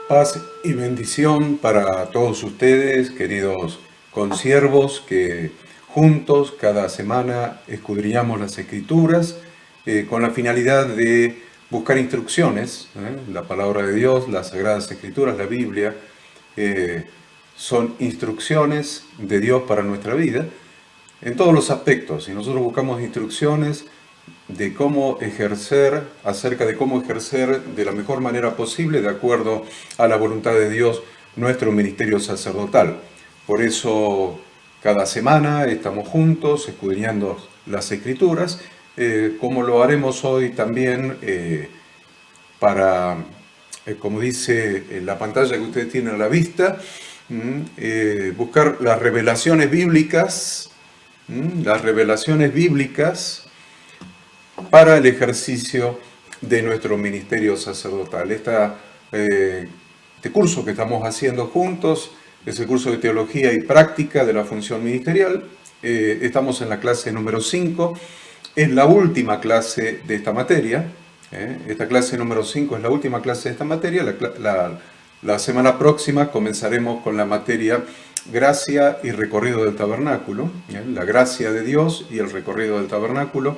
Paz y bendición para todos ustedes, queridos consiervos, que juntos cada semana escudriñamos las Escrituras con la finalidad de buscar instrucciones. La palabra de Dios, las Sagradas Escrituras, la Biblia, son instrucciones de Dios para nuestra vida en todos los aspectos. Y nosotros buscamos instrucciones de cómo ejercer, acerca de cómo ejercer de la mejor manera posible, de acuerdo a la voluntad de Dios, nuestro ministerio sacerdotal. Por eso, cada semana estamos juntos escudriñando las Escrituras, como lo haremos hoy también para, como dice en la pantalla que ustedes tienen a la vista, buscar las revelaciones bíblicas, para el ejercicio de nuestro ministerio sacerdotal. Este curso que estamos haciendo juntos es el curso de Teología y Práctica de la Función Ministerial. Estamos en la clase número 5, es la última clase de esta materia. Esta clase número 5 es la última clase de esta materia. La semana próxima comenzaremos con la materia Gracia y Recorrido del Tabernáculo. La gracia de Dios y el recorrido del tabernáculo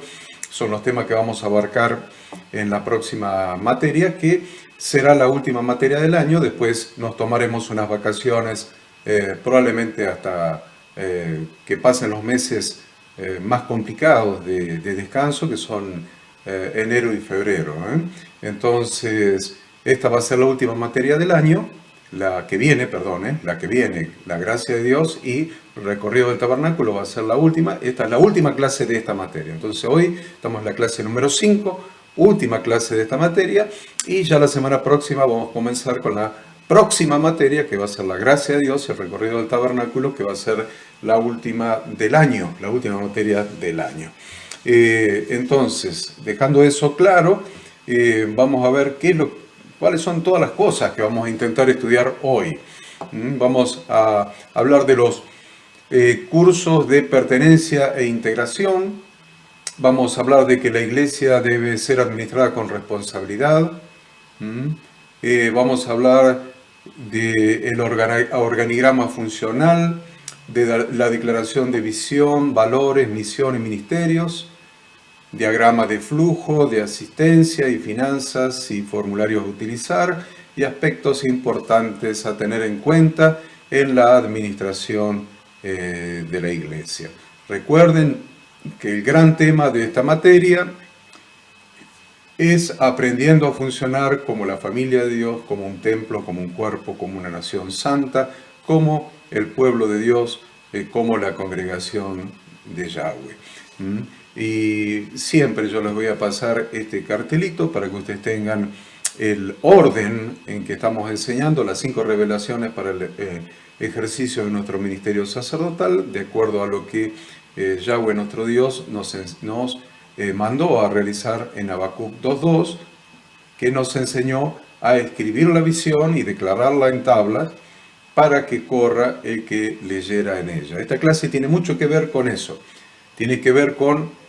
son los temas que vamos a abarcar en la próxima materia, que será la última materia del año. Después nos tomaremos unas vacaciones, probablemente hasta que pasen los meses más complicados de descanso, que son enero y febrero. Entonces, esta va a ser la última materia del año. La que viene, la gracia de Dios y recorrido del tabernáculo va a ser la última. Esta es la última clase de esta materia. Entonces hoy estamos en la clase número 5, última clase de esta materia, y ya la semana próxima vamos a comenzar con la próxima materia, que va a ser la gracia de Dios y el recorrido del tabernáculo, que va a ser la última del año, la última materia del año. Entonces, dejando eso claro, vamos a ver cuáles son todas las cosas que vamos a intentar estudiar hoy. Vamos a hablar de los cursos de pertenencia e integración. Vamos a hablar de que la iglesia debe ser administrada con responsabilidad. Vamos a hablar del organigrama funcional, de la declaración de visión, valores, misión y ministerios, diagrama de flujo, de asistencia y finanzas y formularios a utilizar, y aspectos importantes a tener en cuenta en la administración de la iglesia. Recuerden que el gran tema de esta materia es aprendiendo a funcionar como la familia de Dios, como un templo, como un cuerpo, como una nación santa, como el pueblo de Dios, como la congregación de Yahweh. Y siempre yo les voy a pasar este cartelito para que ustedes tengan el orden en que estamos enseñando las 5 revelaciones para el ejercicio de nuestro ministerio sacerdotal, de acuerdo a lo que Yahweh nuestro Dios nos mandó a realizar en Habacuc 2.2, que nos enseñó a escribir la visión y declararla en tablas para que corra el que leyera en ella. Esta clase tiene mucho que ver con eso. Tiene que ver con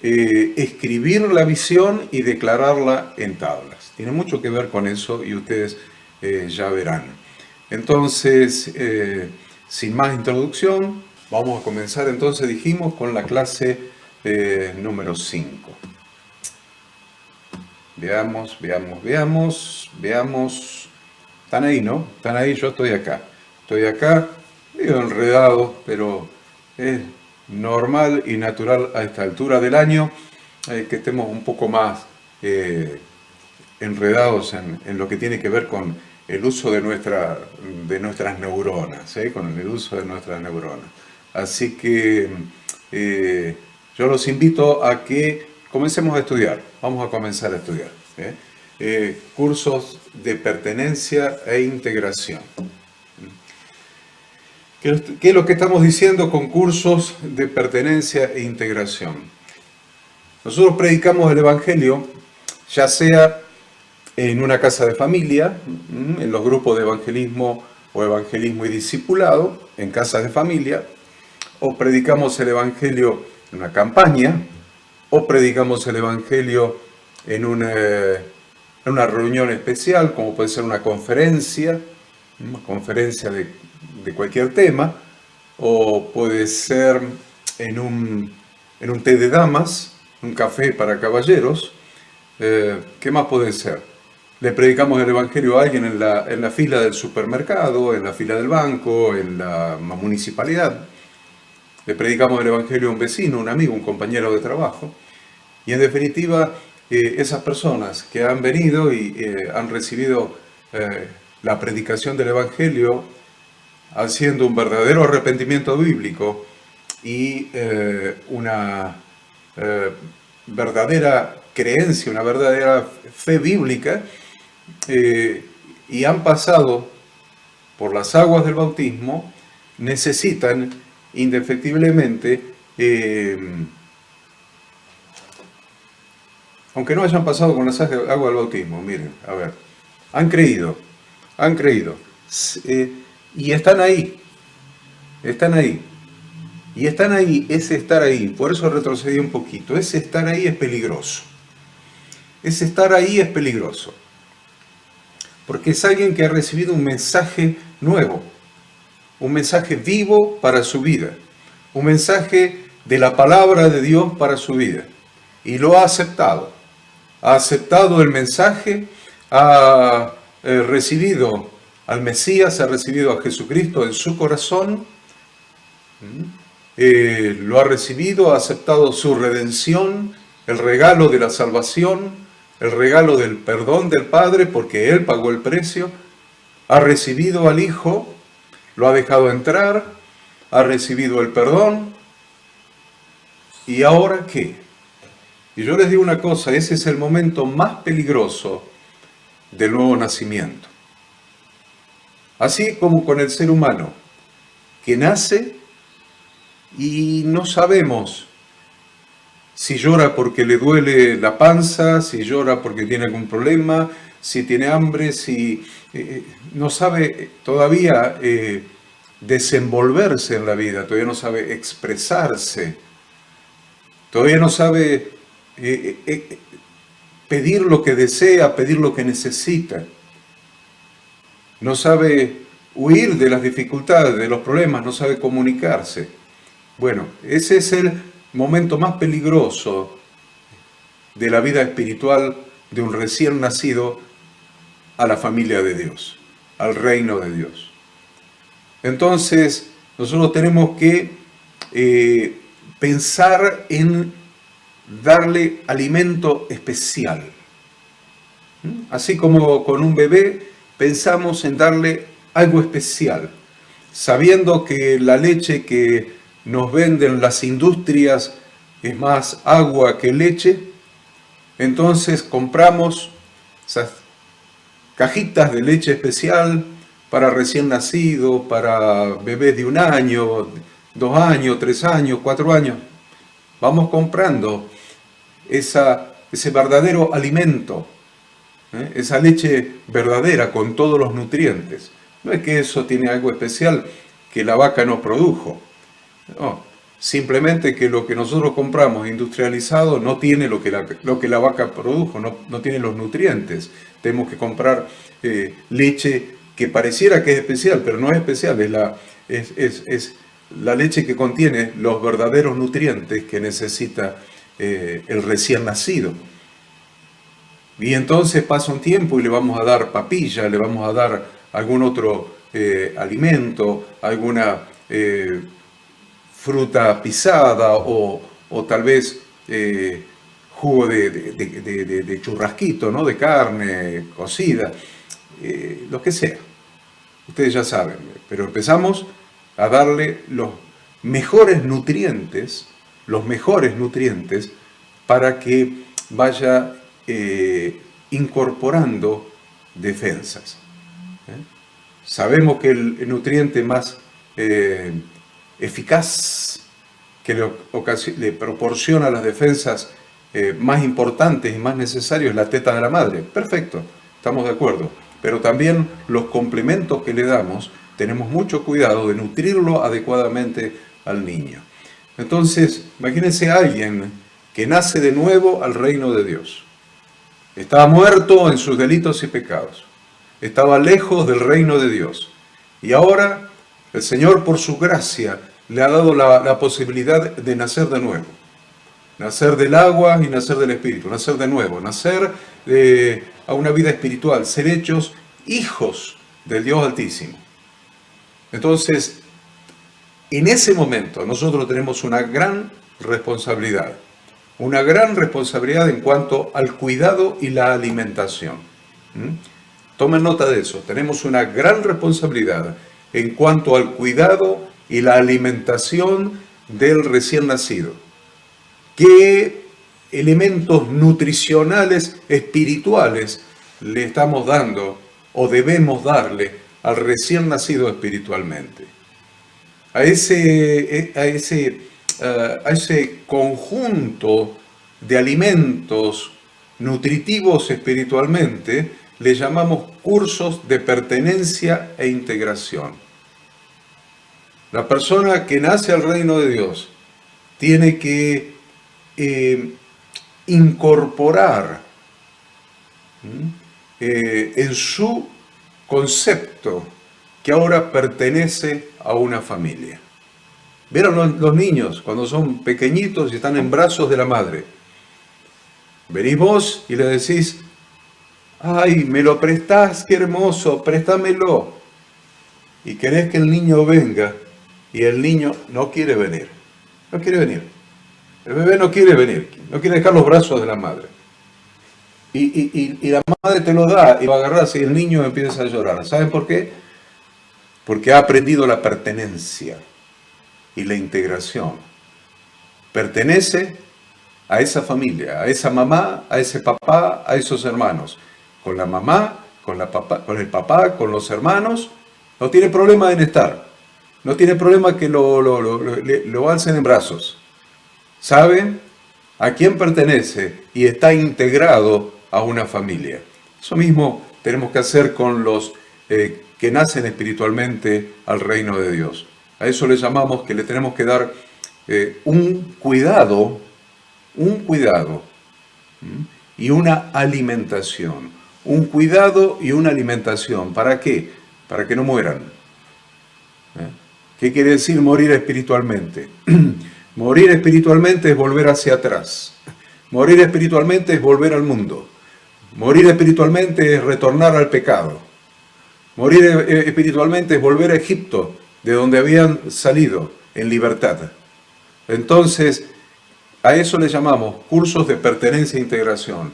escribir la visión y declararla en tablas. Tiene mucho que ver con eso y ustedes ya verán. Entonces, sin más introducción, vamos a comenzar entonces, dijimos, con la clase número 5. Veamos. ¿Están ahí, no? ¿Están ahí? Yo estoy acá. Medio enredado, pero es normal y natural a esta altura del año que estemos un poco más enredados en lo que tiene que ver con el uso de nuestras neuronas, con el uso de nuestras neuronas. Así que yo los invito a que comencemos a estudiar. Vamos a comenzar a estudiar. Cursos de pertenencia e integración. ¿Qué es lo que estamos diciendo con cursos de pertenencia e integración? Nosotros predicamos el Evangelio, ya sea en una casa de familia, en los grupos de evangelismo o evangelismo y discipulado, en casas de familia, o predicamos el Evangelio en una campaña, o predicamos el Evangelio en un en una reunión especial, como puede ser una conferencia de cualquier tema, o puede ser en un té de damas, un café para caballeros. ¿Qué más puede ser? Le predicamos el Evangelio a alguien en la fila del supermercado, en la fila del banco, en la municipalidad. Le predicamos el Evangelio a un vecino, un amigo, un compañero de trabajo. Y en definitiva, esas personas que han venido y han recibido la predicación del Evangelio haciendo un verdadero arrepentimiento bíblico y una verdadera creencia, una verdadera fe bíblica, y han pasado por las aguas del bautismo, necesitan indefectiblemente, aunque no hayan pasado con las aguas del bautismo, miren, a ver, han creído, y están ahí, y están ahí, ese estar ahí, por eso retrocedí un poquito, ese estar ahí es peligroso, porque es alguien que ha recibido un mensaje nuevo, un mensaje vivo para su vida, un mensaje de la palabra de Dios para su vida, y lo ha aceptado el mensaje, ha recibido al Mesías, ha recibido a Jesucristo en su corazón, lo ha recibido, ha aceptado su redención, el regalo de la salvación, el regalo del perdón del Padre, porque Él pagó el precio, ha recibido al Hijo, lo ha dejado entrar, ha recibido el perdón, ¿y ahora qué? Y yo les digo una cosa, ese es el momento más peligroso del nuevo nacimiento. Así como con el ser humano, que nace y no sabemos si llora porque le duele la panza, si llora porque tiene algún problema, si tiene hambre, si no sabe todavía desenvolverse en la vida, todavía no sabe expresarse, todavía no sabe pedir lo que desea, pedir lo que necesita. No sabe huir de las dificultades, de los problemas, no sabe comunicarse. Bueno, ese es el momento más peligroso de la vida espiritual de un recién nacido a la familia de Dios, al reino de Dios. Entonces, nosotros tenemos que pensar en darle alimento especial. Así como con un bebé, pensamos en darle algo especial, sabiendo que la leche que nos venden las industrias es más agua que leche, entonces compramos esas cajitas de leche especial para recién nacido, para bebés de 1 año, 2 años, 3 años, 4 años. Vamos comprando ese verdadero alimento, esa leche verdadera con todos los nutrientes. No es que eso tiene algo especial que la vaca no produjo. No, simplemente que lo que nosotros compramos industrializado no tiene lo que la vaca produjo, no tiene los nutrientes. Tenemos que comprar leche que pareciera que es especial, pero no es especial, es la leche que contiene los verdaderos nutrientes que necesita el recién nacido. Y entonces pasa un tiempo y le vamos a dar papilla, le vamos a dar algún otro alimento, alguna fruta pisada o tal vez jugo de churrasquito, ¿no? De carne cocida, lo que sea. Ustedes ya saben, pero empezamos a darle los mejores nutrientes para que vaya incorporando defensas. Sabemos que el nutriente más eficaz que le proporciona las defensas más importantes y más necesarias es la teta de la madre. Perfecto, estamos de acuerdo. Pero también los complementos que le damos, tenemos mucho cuidado de nutrirlo adecuadamente al niño. Entonces, imagínense a alguien que nace de nuevo al reino de Dios. Estaba muerto en sus delitos y pecados. Estaba lejos del reino de Dios. Y ahora el Señor, por su gracia, le ha dado la posibilidad de nacer de nuevo. Nacer del agua y nacer del Espíritu. Nacer de nuevo. Nacer a una vida espiritual. Ser hechos hijos del Dios Altísimo. Entonces, en ese momento nosotros tenemos una gran responsabilidad. Una gran responsabilidad en cuanto al cuidado y la alimentación. Tomen nota de eso. Tenemos una gran responsabilidad en cuanto al cuidado y la alimentación del recién nacido. ¿Qué elementos nutricionales espirituales le estamos dando o debemos darle al recién nacido espiritualmente? A ese conjunto de alimentos nutritivos espiritualmente le llamamos cursos de pertenencia e integración. La persona que nace al reino de Dios tiene que incorporar en su concepto que ahora pertenece a una familia. ¿Vieron los niños cuando son pequeñitos y están en brazos de la madre? Venís vos y le decís, ay, me lo prestás, qué hermoso, préstamelo. Y querés que el niño venga y el niño no quiere venir. No quiere venir. El bebé no quiere venir, no quiere dejar los brazos de la madre. Y la madre te lo da y lo agarrás y el niño empieza a llorar. ¿Saben por qué? Porque ha aprendido la pertenencia y la integración. Pertenece a esa familia, a esa mamá, a ese papá, a esos hermanos. Con la mamá, con el papá, con los hermanos, no tiene problema en estar. No tiene problema que lo alcen en brazos. ¿Sabe a quién pertenece y está integrado a una familia? Eso mismo tenemos que hacer con los que nacen espiritualmente al reino de Dios. A eso le llamamos que le tenemos que dar un cuidado y una alimentación. Un cuidado y una alimentación. ¿Para qué? Para que no mueran. ¿Qué quiere decir morir espiritualmente? Morir espiritualmente es volver hacia atrás. Morir espiritualmente es volver al mundo. Morir espiritualmente es retornar al pecado. Morir espiritualmente es volver a Egipto, de donde habían salido en libertad. Entonces, a eso le llamamos cursos de pertenencia e integración.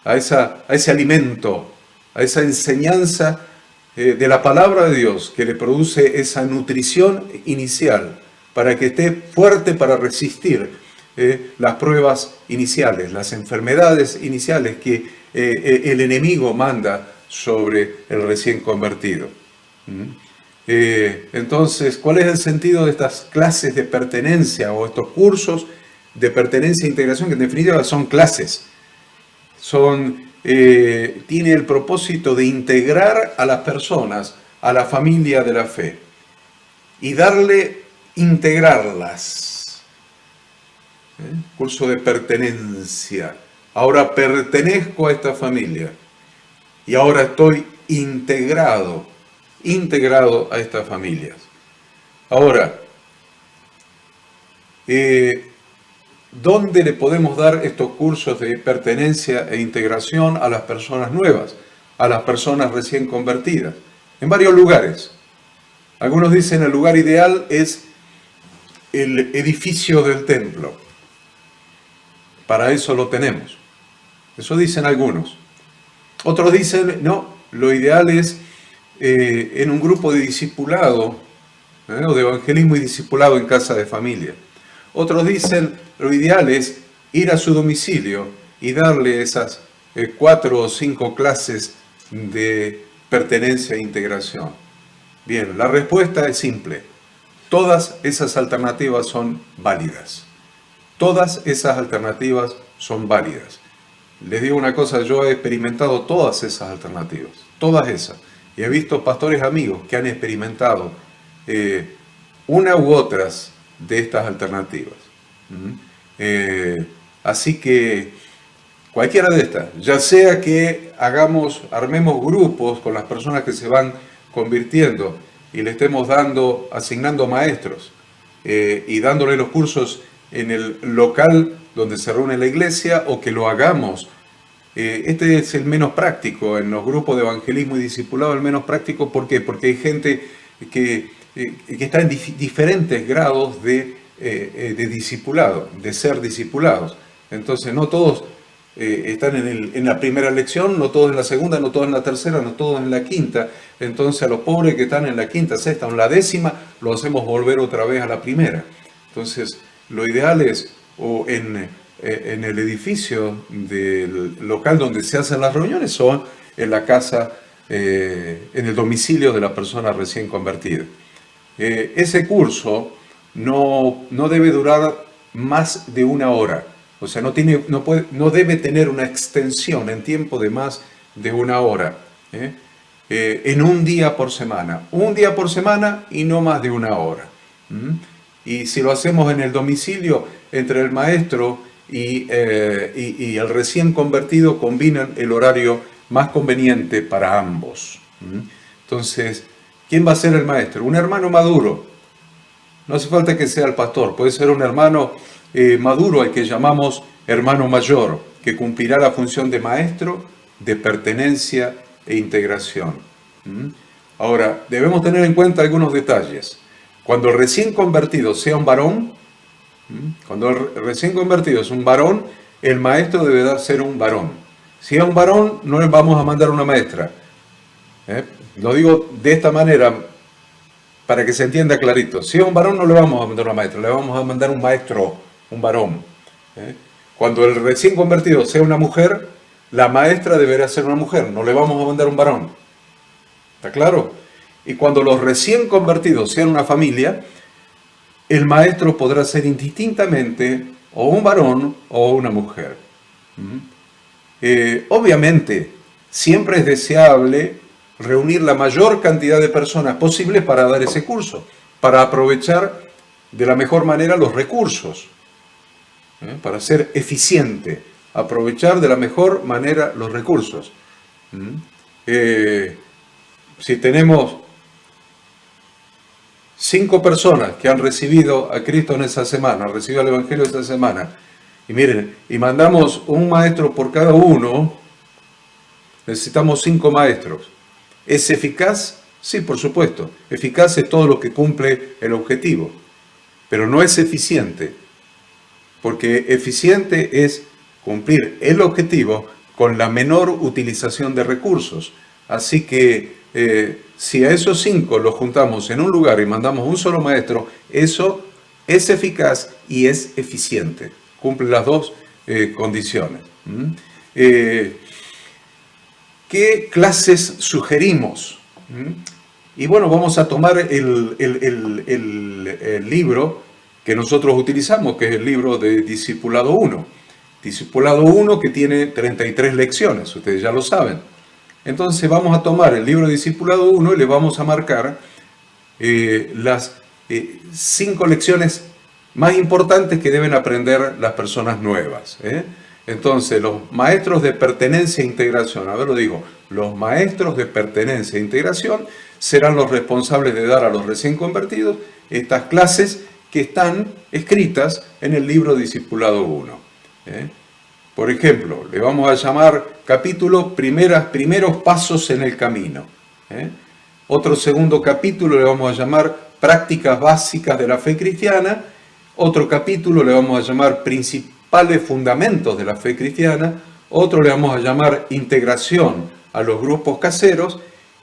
A ese alimento, a esa enseñanza de la palabra de Dios que le produce esa nutrición inicial para que esté fuerte para resistir las pruebas iniciales, las enfermedades iniciales que el enemigo manda sobre el recién convertido. Entonces, ¿cuál es el sentido de estas clases de pertenencia o estos cursos de pertenencia e integración? Que en definitiva son clases. Tiene el propósito de integrar a las personas a la familia de la fe y integrarlas. Curso de pertenencia. Ahora pertenezco a esta familia y ahora estoy integrado a estas familias. Ahora, ¿dónde le podemos dar estos cursos de pertenencia e integración a las personas nuevas, a las personas recién convertidas? En varios lugares. Algunos dicen el lugar ideal es el edificio del templo. Para eso lo tenemos. Eso dicen algunos. Otros dicen, no, lo ideal es en un grupo de discipulado, o de evangelismo y discipulado en casa de familia. Otros dicen, lo ideal es ir a su domicilio y darle esas 4 o 5 clases de pertenencia e integración. Bien, la respuesta es simple. Todas esas alternativas son válidas. Todas esas alternativas son válidas. Les digo una cosa, yo he experimentado todas esas alternativas, todas esas. Y he visto pastores amigos que han experimentado una u otras de estas alternativas. Así que Cualquiera de estas, ya sea que armemos grupos con las personas que se van convirtiendo y le estemos asignando maestros y dándole los cursos en el local donde se reúne la iglesia, o que lo hagamos. Este es el menos práctico en los grupos de evangelismo y discipulado, el menos práctico. ¿Por qué? Porque hay gente que está en diferentes grados de discipulado, de ser discipulados. Entonces no todos están en la primera lección, no todos en la segunda, no todos en la tercera, no todos en la quinta. Entonces a los pobres que están en la quinta, sexta o en la décima, lo hacemos volver otra vez a la primera. Entonces lo ideal es, o en el edificio del local donde se hacen las reuniones, o en la casa, en el domicilio de la persona recién convertida. Ese curso no debe durar más de 1 hora. O sea, no debe tener una extensión en tiempo de más de 1 hora. En un día por semana. Un día por semana y no más de 1 hora. Y si lo hacemos en el domicilio, entre el maestro y el recién convertido, combinan el horario más conveniente para ambos. Entonces, ¿quién va a ser el maestro? Un hermano maduro. No hace falta que sea el pastor, puede ser un hermano maduro, al que llamamos hermano mayor, que cumplirá la función de maestro, de pertenencia e integración. Ahora, debemos tener en cuenta algunos detalles. Cuando el recién convertido sea un varón, cuando el recién convertido es un varón, el maestro deberá ser un varón. Si es un varón, no le vamos a mandar una maestra. Lo digo de esta manera para que se entienda clarito. Si es un varón, no le vamos a mandar una maestra, le vamos a mandar un maestro, un varón. Cuando el recién convertido sea una mujer, la maestra deberá ser una mujer, no le vamos a mandar un varón. ¿Está claro? Y cuando los recién convertidos sean una familia, el maestro podrá ser indistintamente o un varón o una mujer. Obviamente, siempre es deseable reunir la mayor cantidad de personas posible para dar ese curso, para aprovechar de la mejor manera los recursos, para ser eficiente, aprovechar de la mejor manera los recursos. Si tenemos 5 personas que han recibido a Cristo en esa semana, han recibido el Evangelio esta semana, y miren, y mandamos un maestro por cada uno, necesitamos 5 maestros. ¿Es eficaz? Sí, por supuesto. Eficaz es todo lo que cumple el objetivo, pero no es eficiente, porque eficiente es cumplir el objetivo con la menor utilización de recursos. Así que si a esos 5 los juntamos en un lugar y mandamos un solo maestro, eso es eficaz y es eficiente. Cumple las dos condiciones. ¿Qué clases sugerimos? Y bueno, vamos a tomar el libro que nosotros utilizamos, que es el libro de Discipulado 1. Discipulado 1, que tiene 33 lecciones, ustedes ya lo saben. Entonces vamos a tomar el libro de Discipulado 1 y le vamos a marcar las 5 lecciones más importantes que deben aprender las personas nuevas. Entonces, los maestros de pertenencia e integración, a ver lo digo, los maestros de pertenencia e integración serán los responsables de dar a los recién convertidos estas clases que están escritas en el libro Discipulado 1. Por ejemplo, le vamos a llamar capítulo primeros pasos en el camino. Otro segundo capítulo le vamos a llamar prácticas básicas de la fe cristiana. Otro capítulo le vamos a llamar principales fundamentos de la fe cristiana. Otro le vamos a llamar integración a los grupos caseros.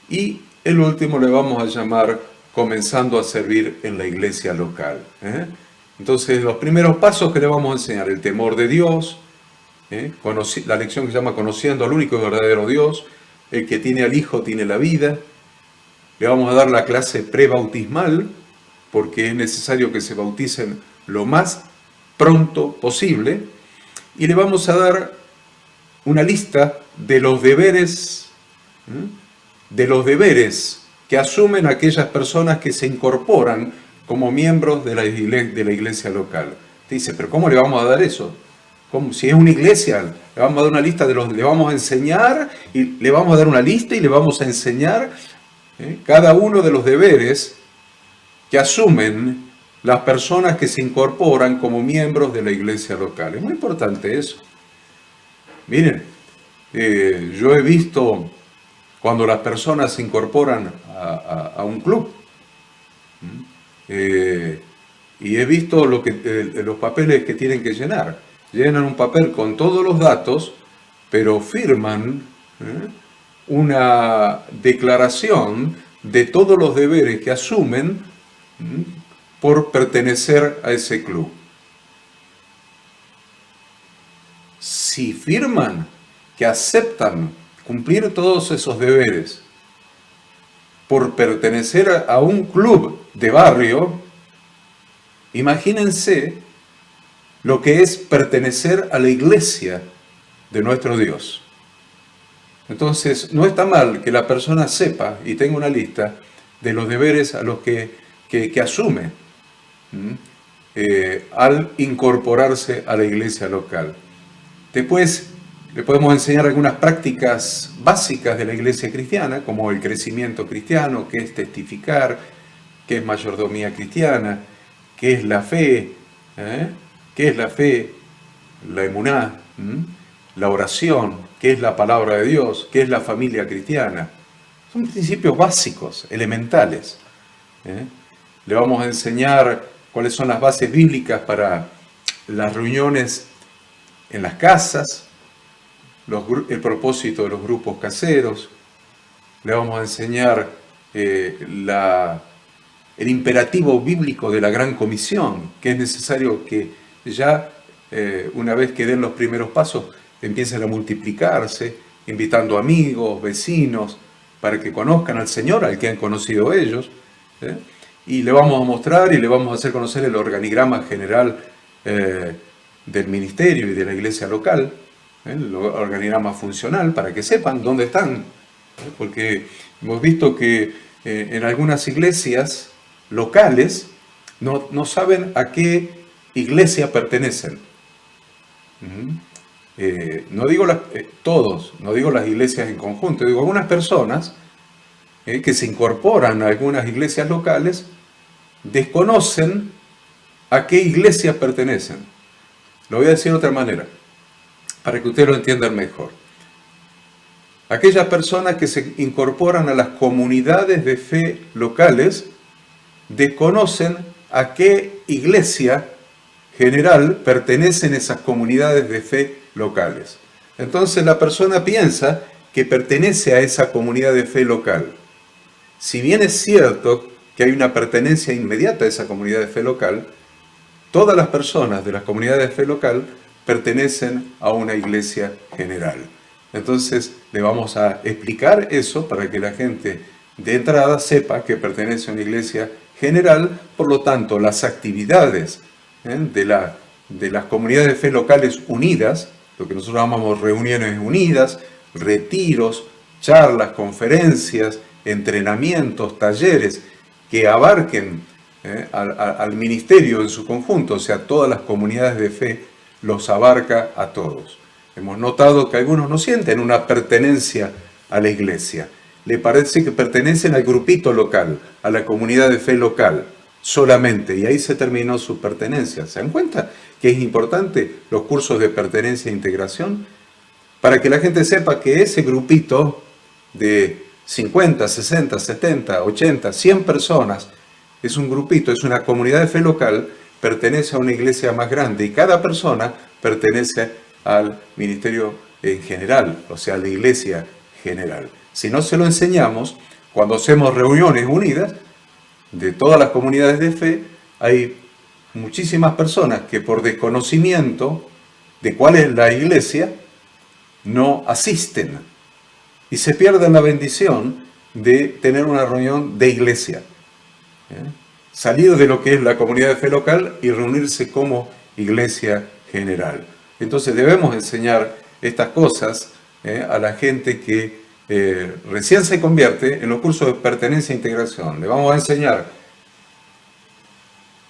Y el último le vamos a llamar comenzando a servir en la iglesia local. Entonces, los primeros pasos que le vamos a enseñar: el temor de Dios, la lección que se llama Conociendo al único y verdadero Dios, el que tiene al Hijo tiene la vida. Le vamos a dar la clase prebautismal, porque es necesario que se bauticen lo más pronto posible, y le vamos a dar una lista de los deberes que asumen aquellas personas que se incorporan como miembros de la iglesia local. Te dice, ¿pero cómo le vamos a dar eso? como si es una iglesia, le vamos a dar una lista le vamos a enseñar, y le vamos a dar una lista y le vamos a enseñar cada uno de los deberes que asumen las personas que se incorporan como miembros de la iglesia local. Es muy importante eso. Miren, yo he visto cuando las personas se incorporan a un club, y he visto los papeles que tienen que llenar. Llenan un papel con todos los datos, pero firman una declaración de todos los deberes que asumen por pertenecer a ese club. Si firman que aceptan cumplir todos esos deberes por pertenecer a un club de barrio, imagínense lo que es pertenecer a la iglesia de nuestro Dios. Entonces, no está mal que la persona sepa y tenga una lista de los deberes a los que asume al incorporarse a la iglesia local. Después le podemos enseñar algunas prácticas básicas de la iglesia cristiana, como el crecimiento cristiano, qué es testificar, qué es mayordomía cristiana, qué es la fe, la emuná, la oración, qué es la palabra de Dios, qué es la familia cristiana. Son principios básicos, elementales. Le vamos a enseñar cuáles son las bases bíblicas para las reuniones en las casas, el propósito de los grupos caseros. Le vamos a enseñar el imperativo bíblico de la Gran Comisión, que es necesario que ya una vez que den los primeros pasos empiecen a multiplicarse, invitando amigos, vecinos, para que conozcan al Señor, al que han conocido ellos. Y le vamos a mostrar y le vamos a hacer conocer el organigrama general del ministerio y de la iglesia local, el organigrama funcional, para que sepan dónde están. Porque hemos visto que en algunas iglesias locales no saben a qué iglesia pertenecen. No digo todos, no digo las iglesias en conjunto, digo algunas personas que se incorporan a algunas iglesias locales desconocen a qué iglesia pertenecen. Lo voy a decir de otra manera, para que ustedes lo entiendan mejor. Aquellas personas que se incorporan a las comunidades de fe locales desconocen a qué iglesia general pertenecen esas comunidades de fe locales. Entonces la persona piensa que pertenece a esa comunidad de fe local. Si bien es cierto que hay una pertenencia inmediata a esa comunidad de fe local, todas las personas de las comunidades de fe local pertenecen a una iglesia general. Entonces le vamos a explicar eso para que la gente de entrada sepa que pertenece a una iglesia general. Por lo tanto, las actividades de las comunidades de fe locales unidas, lo que nosotros llamamos reuniones unidas, retiros, charlas, conferencias, entrenamientos, talleres, que abarquen al ministerio en su conjunto, o sea, todas las comunidades de fe, los abarca a todos. Hemos notado que algunos no sienten una pertenencia a la iglesia. Le parece que pertenecen al grupito local, a la comunidad de fe local, solamente, y ahí se terminó su pertenencia. ¿Se dan cuenta que es importante los cursos de pertenencia e integración? Para que la gente sepa que ese grupito de 50, 60, 70, 80, 100 personas es un grupito, es una comunidad de fe local, pertenece a una iglesia más grande y cada persona pertenece al ministerio en general, o sea, a la iglesia general. Si no se lo enseñamos, cuando hacemos reuniones unidas de todas las comunidades de fe, hay muchísimas personas que por desconocimiento de cuál es la iglesia, no asisten y se pierden la bendición de tener una reunión de iglesia. Salir de lo que es la comunidad de fe local y reunirse como iglesia general. Entonces debemos enseñar estas cosas a la gente que recién se convierte en los cursos de pertenencia e integración. Le vamos a enseñar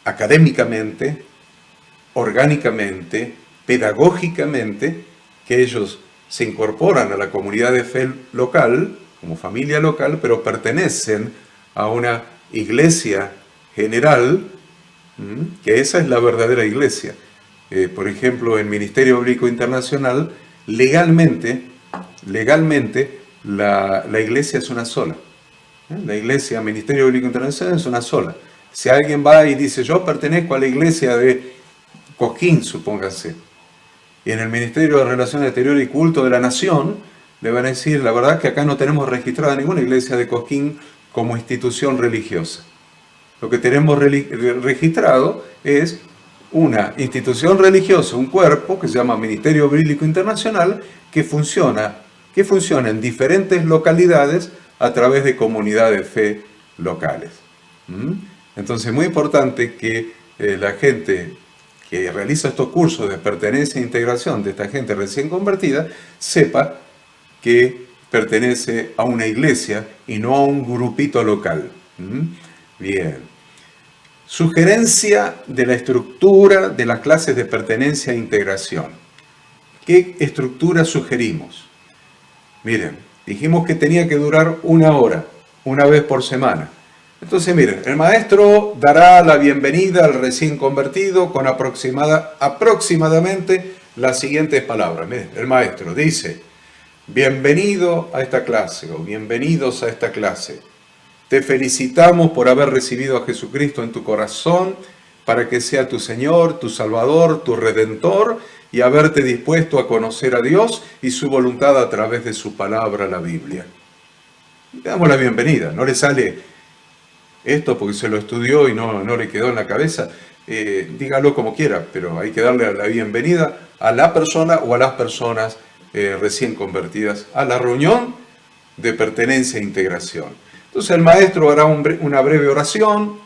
académicamente, orgánicamente, pedagógicamente que ellos se incorporan a la comunidad de fe local, como familia local, pero pertenecen a una iglesia general, que esa es la verdadera iglesia. Por ejemplo, en Ministerio Bíblico Internacional, legalmente la iglesia es una sola. La iglesia, Ministerio Bíblico Internacional, es una sola. Si alguien va y dice, yo pertenezco a la iglesia de Cosquín, supóngase, y en el Ministerio de Relaciones Exteriores y Culto de la Nación, le van a decir, la verdad que acá no tenemos registrada ninguna iglesia de Cosquín como institución religiosa. Lo que tenemos registrado es una institución religiosa, un cuerpo que se llama Ministerio Bíblico Internacional, que funciona en diferentes localidades a través de comunidades de fe locales. Entonces es muy importante que la gente que realiza estos cursos de pertenencia e integración de esta gente recién convertida sepa que pertenece a una iglesia y no a un grupito local. Bien. Sugerencia de la estructura de las clases de pertenencia e integración. ¿Qué estructura sugerimos? Miren, dijimos que tenía que durar 1 hora, una vez por semana. Entonces, miren, el maestro dará la bienvenida al recién convertido con aproximadamente las siguientes palabras. Miren, el maestro dice, bienvenido a esta clase o bienvenidos a esta clase. Te felicitamos por haber recibido a Jesucristo en tu corazón para que sea tu Señor, tu Salvador, tu Redentor y haberte dispuesto a conocer a Dios y su voluntad a través de su palabra, la Biblia. Le damos la bienvenida, no le sale esto porque se lo estudió y no le quedó en la cabeza, dígalo como quiera, pero hay que darle la bienvenida a la persona o a las personas recién convertidas a la reunión de pertenencia e integración. Entonces el maestro hará una breve oración,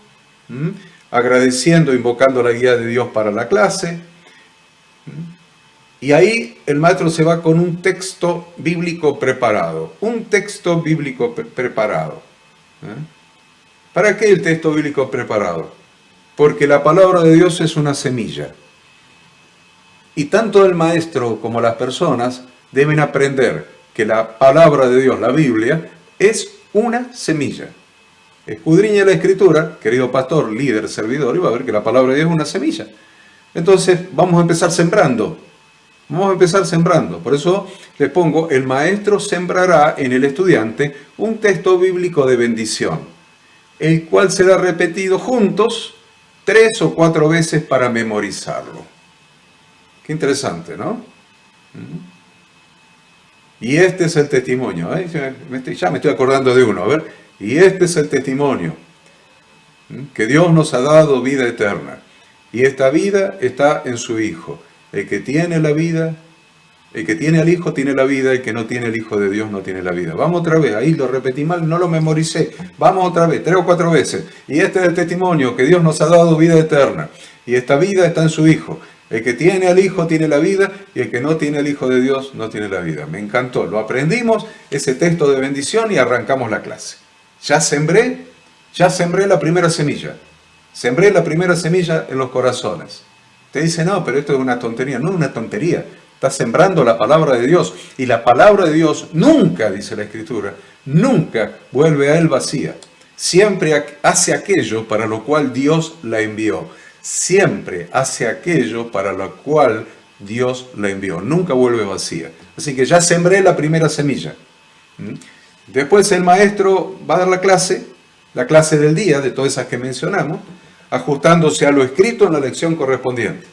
agradeciendo, invocando la guía de Dios para la clase, y ahí el maestro se va con un texto bíblico preparado, ¿Para qué el texto bíblico preparado? Porque la palabra de Dios es una semilla. Y tanto el maestro como las personas deben aprender que la palabra de Dios, la Biblia, es una semilla. Escudriñe la Escritura, querido pastor, líder, servidor, y va a ver que la palabra de Dios es una semilla. Entonces vamos a empezar sembrando. Por eso les pongo, el maestro sembrará en el estudiante un texto bíblico de bendición, el cual será repetido juntos 3 o 4 veces para memorizarlo. Qué interesante, ¿no? Y este es el testimonio. Ya me estoy acordando de uno. A ver. Y este es el testimonio. Que Dios nos ha dado vida eterna. Y esta vida está en su Hijo. El que tiene la vida, el que tiene al Hijo tiene la vida, el que no tiene el Hijo de Dios no tiene la vida. Vamos otra vez, ahí lo repetí mal, no lo memoricé. Vamos otra vez, 3 o 4 veces. Y este es el testimonio, que Dios nos ha dado vida eterna. Y esta vida está en su Hijo. El que tiene al Hijo tiene la vida, y el que no tiene el Hijo de Dios no tiene la vida. Me encantó, lo aprendimos, ese texto de bendición, y arrancamos la clase. Ya sembré la primera semilla. Sembré la primera semilla en los corazones. Te dice, no, pero esto es una tontería. No es una tontería. Estás sembrando la palabra de Dios. Y la palabra de Dios nunca, dice la Escritura, nunca vuelve a él vacía. Siempre hace aquello para lo cual Dios la envió. Siempre hace aquello para lo cual Dios la envió. Nunca vuelve vacía. Así que ya sembré la primera semilla. Después el maestro va a dar la clase del día, de todas esas que mencionamos, ajustándose a lo escrito en la lección correspondiente.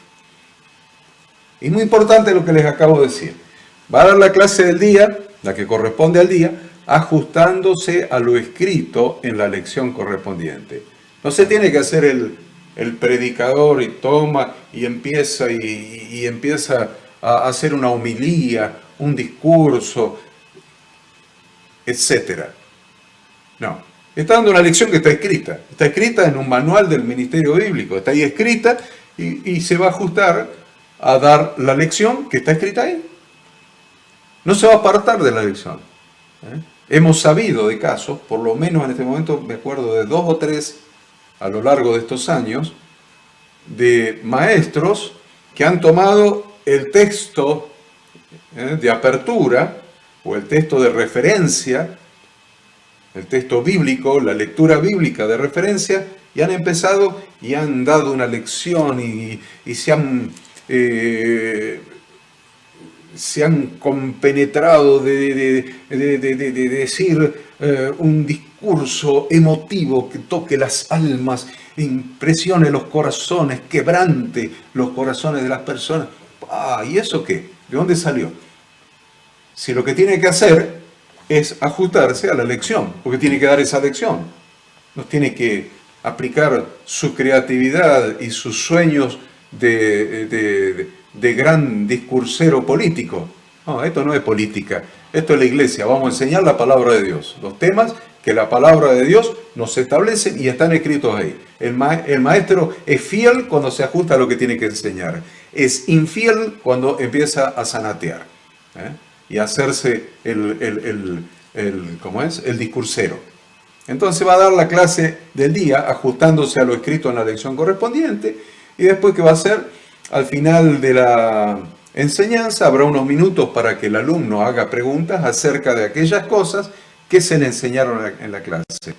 Es muy importante lo que les acabo de decir. Va a dar la clase del día, la que corresponde al día, ajustándose a lo escrito en la lección correspondiente. No se tiene que hacer el predicador y toma y empieza a hacer una homilía, un discurso, etc. No. Está dando una lección que está escrita en un manual del Ministerio Bíblico, está ahí escrita y se va a ajustar a dar la lección que está escrita ahí. No se va a apartar de la lección. Hemos sabido de casos, por lo menos en este momento me acuerdo de 2 o 3 a lo largo de estos años, de maestros que han tomado el texto de apertura o el texto de referencia, el texto bíblico, la lectura bíblica de referencia, y han empezado y han dado una lección y se han compenetrado de decir un discurso emotivo que toque las almas, impresione los corazones, quebrante los corazones de las personas. ¿Y eso qué? ¿De dónde salió? Si lo que tiene que hacer es ajustarse a la lección, porque tiene que dar esa lección. No tiene que aplicar su creatividad y sus sueños de gran discursero político. No, esto no es política, esto es la iglesia. Vamos a enseñar la palabra de Dios, los temas que la palabra de Dios nos establece y están escritos ahí. El maestro es fiel cuando se ajusta a lo que tiene que enseñar. Es infiel cuando empieza a zanatear y a hacerse el discursero. Entonces va a dar la clase del día ajustándose a lo escrito en la lección correspondiente, y después, ¿qué va a hacer? Al final de la enseñanza habrá unos minutos para que el alumno haga preguntas acerca de aquellas cosas que se le enseñaron en la clase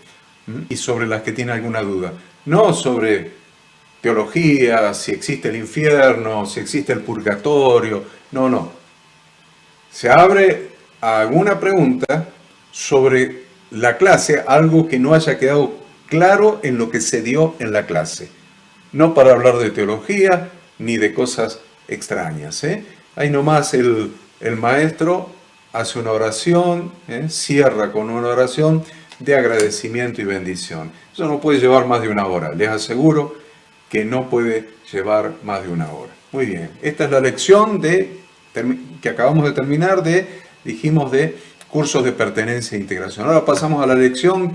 y sobre las que tiene alguna duda. No sobre teología, si existe el infierno, si existe el purgatorio, no. Se abre a alguna pregunta sobre la clase, algo que no haya quedado claro en lo que se dio en la clase. No para hablar de teología ni de cosas extrañas. Ahí nomás el maestro hace una oración, cierra con una oración de agradecimiento y bendición. Eso no puede llevar más de una hora. Les aseguro que no puede llevar más de una hora. Muy bien, esta es la lección que acabamos de terminar dijimos de cursos de pertenencia e integración. Ahora pasamos a la lección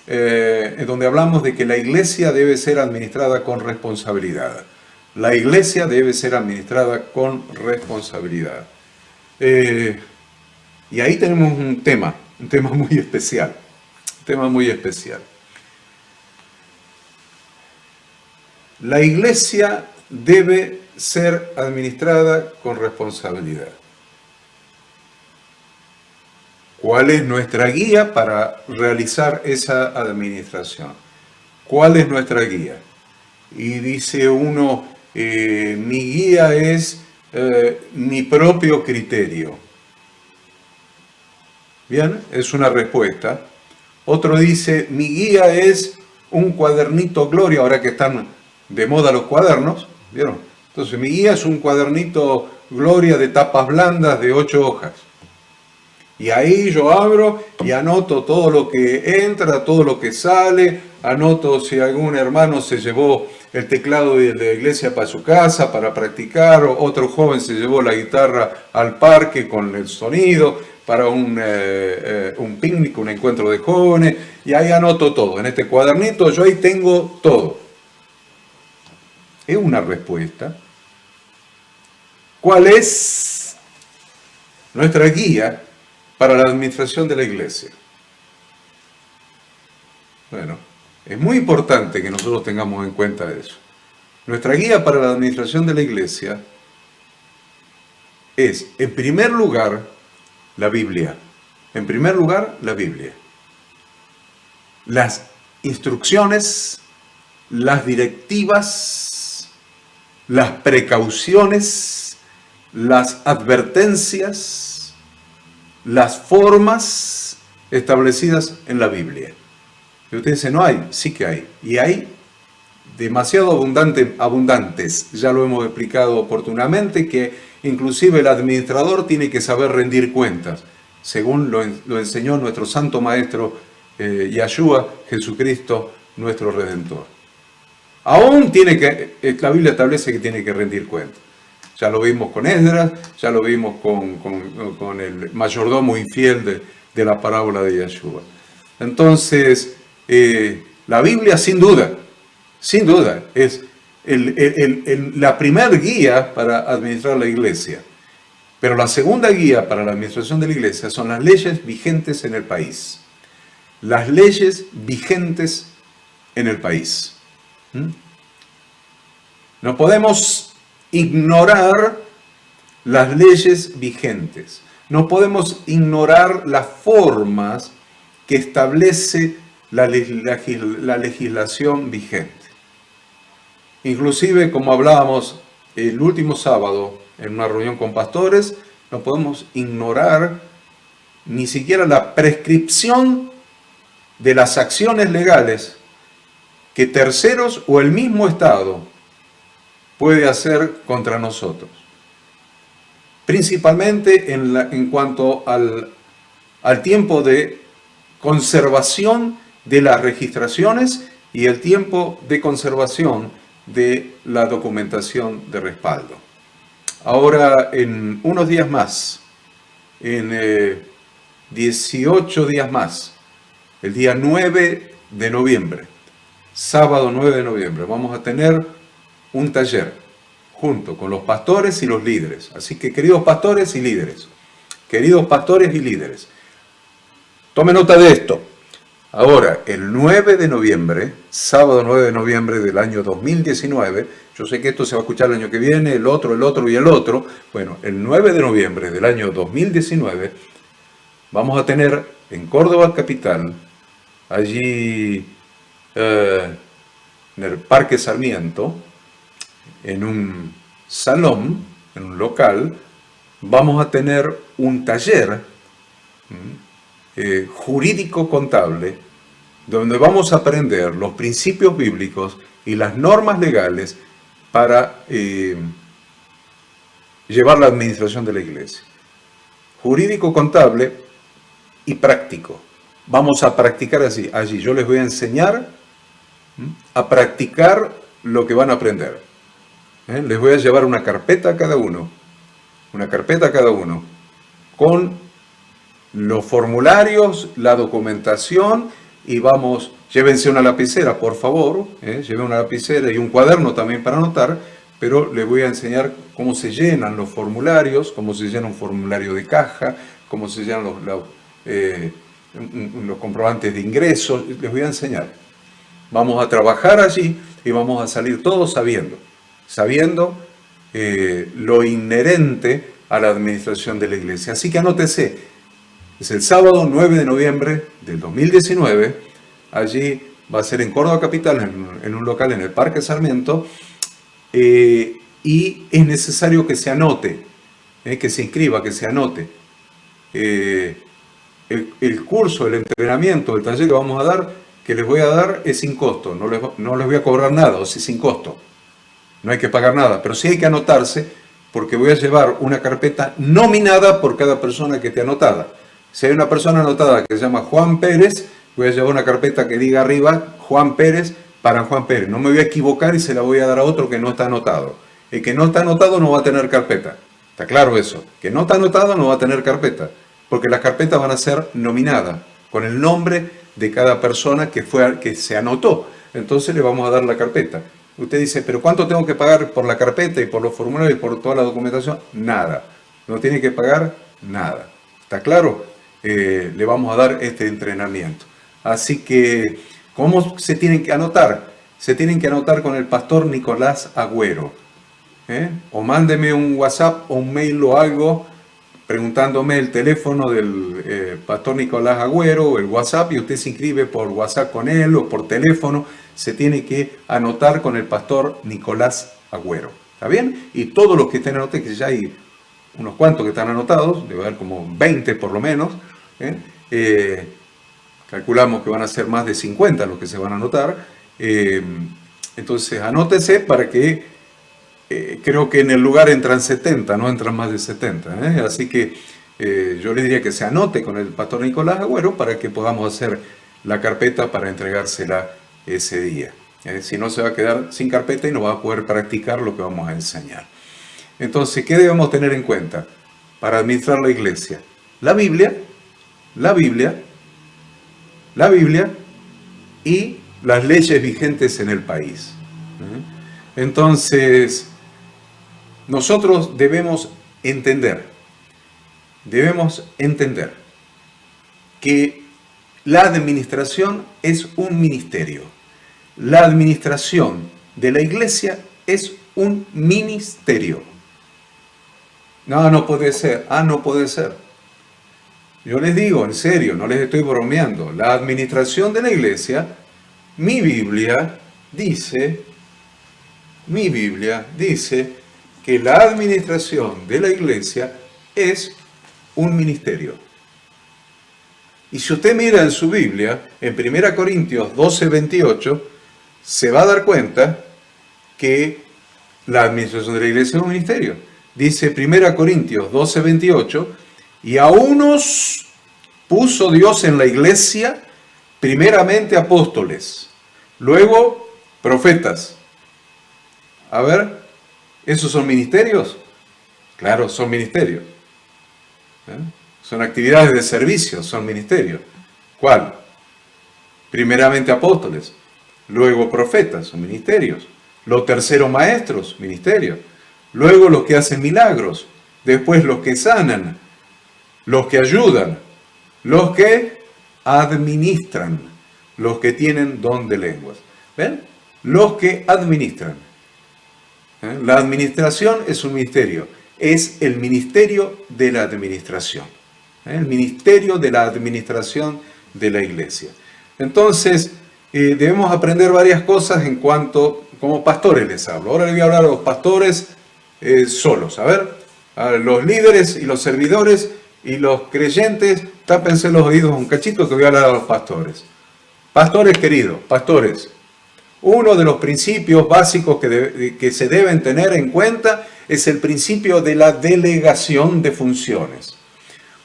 donde hablamos de que la iglesia debe ser administrada con responsabilidad. La iglesia debe ser administrada con responsabilidad. Y ahí tenemos un tema muy especial. La iglesia debe ser administrada con responsabilidad. ¿Cuál es nuestra guía para realizar esa administración? ¿Cuál es nuestra guía? Y dice uno, mi guía es mi propio criterio. Bien, es una respuesta. Otro dice, mi guía es un cuadernito Gloria, ahora que están de moda los cuadernos, ¿vieron? Entonces, mi guía es un cuadernito Gloria de tapas blandas de 8 hojas. Y ahí yo abro y anoto todo lo que entra, todo lo que sale, anoto si algún hermano se llevó el teclado de la iglesia para su casa para practicar, o otro joven se llevó la guitarra al parque con el sonido para un picnic, un encuentro de jóvenes, y ahí anoto todo. En este cuadernito yo ahí tengo todo. Es una respuesta. ¿Cuál es nuestra guía para la administración de la iglesia? Bueno, es muy importante que nosotros tengamos en cuenta eso. Nuestra guía para la administración de la iglesia es, en primer lugar, la Biblia. En primer lugar, la Biblia. Las instrucciones, las directivas, las precauciones, las advertencias, las formas establecidas en la Biblia. Y usted dice, no hay, sí que hay. Y hay demasiado abundantes. Ya lo hemos explicado oportunamente, que inclusive el administrador tiene que saber rendir cuentas, según lo enseñó nuestro santo maestro Yahshua, Jesucristo, nuestro Redentor. Aún la Biblia establece que tiene que rendir cuentas. Ya lo vimos con Esdras, ya lo vimos con el mayordomo infiel de la parábola de Yahshua. Entonces, la Biblia sin duda, es la primer guía para administrar la iglesia. Pero la segunda guía para la administración de la iglesia son las leyes vigentes en el país. Las leyes vigentes en el país. No podemos ignorar las leyes vigentes. No podemos ignorar las formas que establece la legislación vigente. Inclusive, como hablábamos el último sábado en una reunión con pastores, no podemos ignorar ni siquiera la prescripción de las acciones legales que terceros o el mismo Estado puede hacer contra nosotros. Principalmente en cuanto al tiempo de conservación de las registraciones y el tiempo de conservación de la documentación de respaldo. Ahora, en unos días más, en 18 días más, el día 9 de noviembre, sábado 9 de noviembre, vamos a tener un taller junto con los pastores y los líderes. Así que, queridos pastores y líderes, tome nota de esto. Ahora, el 9 de noviembre, sábado 9 de noviembre del año 2019, yo sé que esto se va a escuchar el año que viene, el otro y el otro. Bueno, el 9 de noviembre del año 2019 vamos a tener en Córdoba capital, allí en el Parque Sarmiento, en un salón, en un local, vamos a tener un taller jurídico-contable, donde vamos a aprender los principios bíblicos y las normas legales para llevar la administración de la iglesia. Jurídico-contable y práctico. Vamos a practicar allí. Yo les voy a enseñar a practicar lo que van a aprender. Les voy a llevar una carpeta a cada uno, con los formularios, la documentación, y llévense una lapicera, por favor, lleven una lapicera y un cuaderno también para anotar, pero les voy a enseñar cómo se llenan los formularios, cómo se llena un formulario de caja, cómo se llenan los comprobantes de ingresos, les voy a enseñar. Vamos a trabajar allí y vamos a salir todos sabiendo lo inherente a la administración de la iglesia. Así que anótese, es el sábado 9 de noviembre del 2019, allí va a ser en Córdoba capital, en un local en el Parque Sarmiento, y es necesario que se anote, que se inscriba, que se anote. El curso, el entrenamiento, el taller que vamos a dar, que les voy a dar, es sin costo, no les voy a cobrar nada, o sea, sin costo. No hay que pagar nada, pero sí hay que anotarse, porque voy a llevar una carpeta nominada por cada persona que esté anotada. Si hay una persona anotada que se llama Juan Pérez, voy a llevar una carpeta que diga arriba Juan Pérez para Juan Pérez. No me voy a equivocar y se la voy a dar a otro que no está anotado. El que no está anotado no va a tener carpeta. ¿Está claro eso? Que no está anotado no va a tener carpeta, porque las carpetas van a ser nominadas con el nombre de cada persona que se anotó. Entonces le vamos a dar la carpeta. Usted dice, ¿pero cuánto tengo que pagar por la carpeta y por los formularios y por toda la documentación? Nada. No tiene que pagar nada. ¿Está claro? Le vamos a dar este entrenamiento. Así que, ¿cómo se tienen que anotar? Se tienen que anotar con el pastor Nicolás Agüero. O mándeme un WhatsApp o un mail o algo preguntándome el teléfono del pastor Nicolás Agüero o el WhatsApp, y usted se inscribe por WhatsApp con él o por teléfono. Se tiene que anotar con el pastor Nicolás Agüero. ¿Está bien? Y todos los que estén anotados, que ya hay unos cuantos que están anotados, debe haber como 20 por lo menos, calculamos que van a ser más de 50 los que se van a anotar. Entonces anótese para que, creo que en el lugar entran 70, no entran más de 70. Así que yo les diría que se anote con el pastor Nicolás Agüero para que podamos hacer la carpeta para entregársela ese día. Si no, se va a quedar sin carpeta y no va a poder practicar lo que vamos a enseñar. Entonces, ¿qué debemos tener en cuenta para administrar la iglesia? La Biblia y las leyes vigentes en el país. Entonces, nosotros debemos entender que la administración es un ministerio. La administración de la iglesia es un ministerio. No, no puede ser. Ah, no puede ser. Yo les digo, en serio, no les estoy bromeando. La administración de la iglesia, mi Biblia dice que la administración de la iglesia es un ministerio. Y si usted mira en su Biblia, en 1 Corintios 12:28, se va a dar cuenta que la administración de la iglesia es un ministerio. Dice 1 Corintios 12:28, y a unos puso Dios en la iglesia, primeramente apóstoles, luego profetas. A ver, ¿esos son ministerios? Claro, son ministerios. Son actividades de servicio, son ministerios. ¿Cuál? Primeramente apóstoles, luego profetas, son ministerios. Los terceros maestros, ministerios. Luego los que hacen milagros, después los que sanan, los que ayudan, los que administran, los que tienen don de lenguas. ¿Ven? Los que administran. La administración es un ministerio, es el ministerio de la administración. El ministerio de la administración de la iglesia. Entonces, debemos aprender varias cosas en cuanto, como pastores les hablo. Ahora les voy a hablar a los pastores solos. A ver, a los líderes y los servidores y los creyentes, tápense los oídos un cachito que voy a hablar a los pastores. Pastores queridos, pastores, uno de los principios básicos que se deben tener en cuenta es el principio de la delegación de funciones.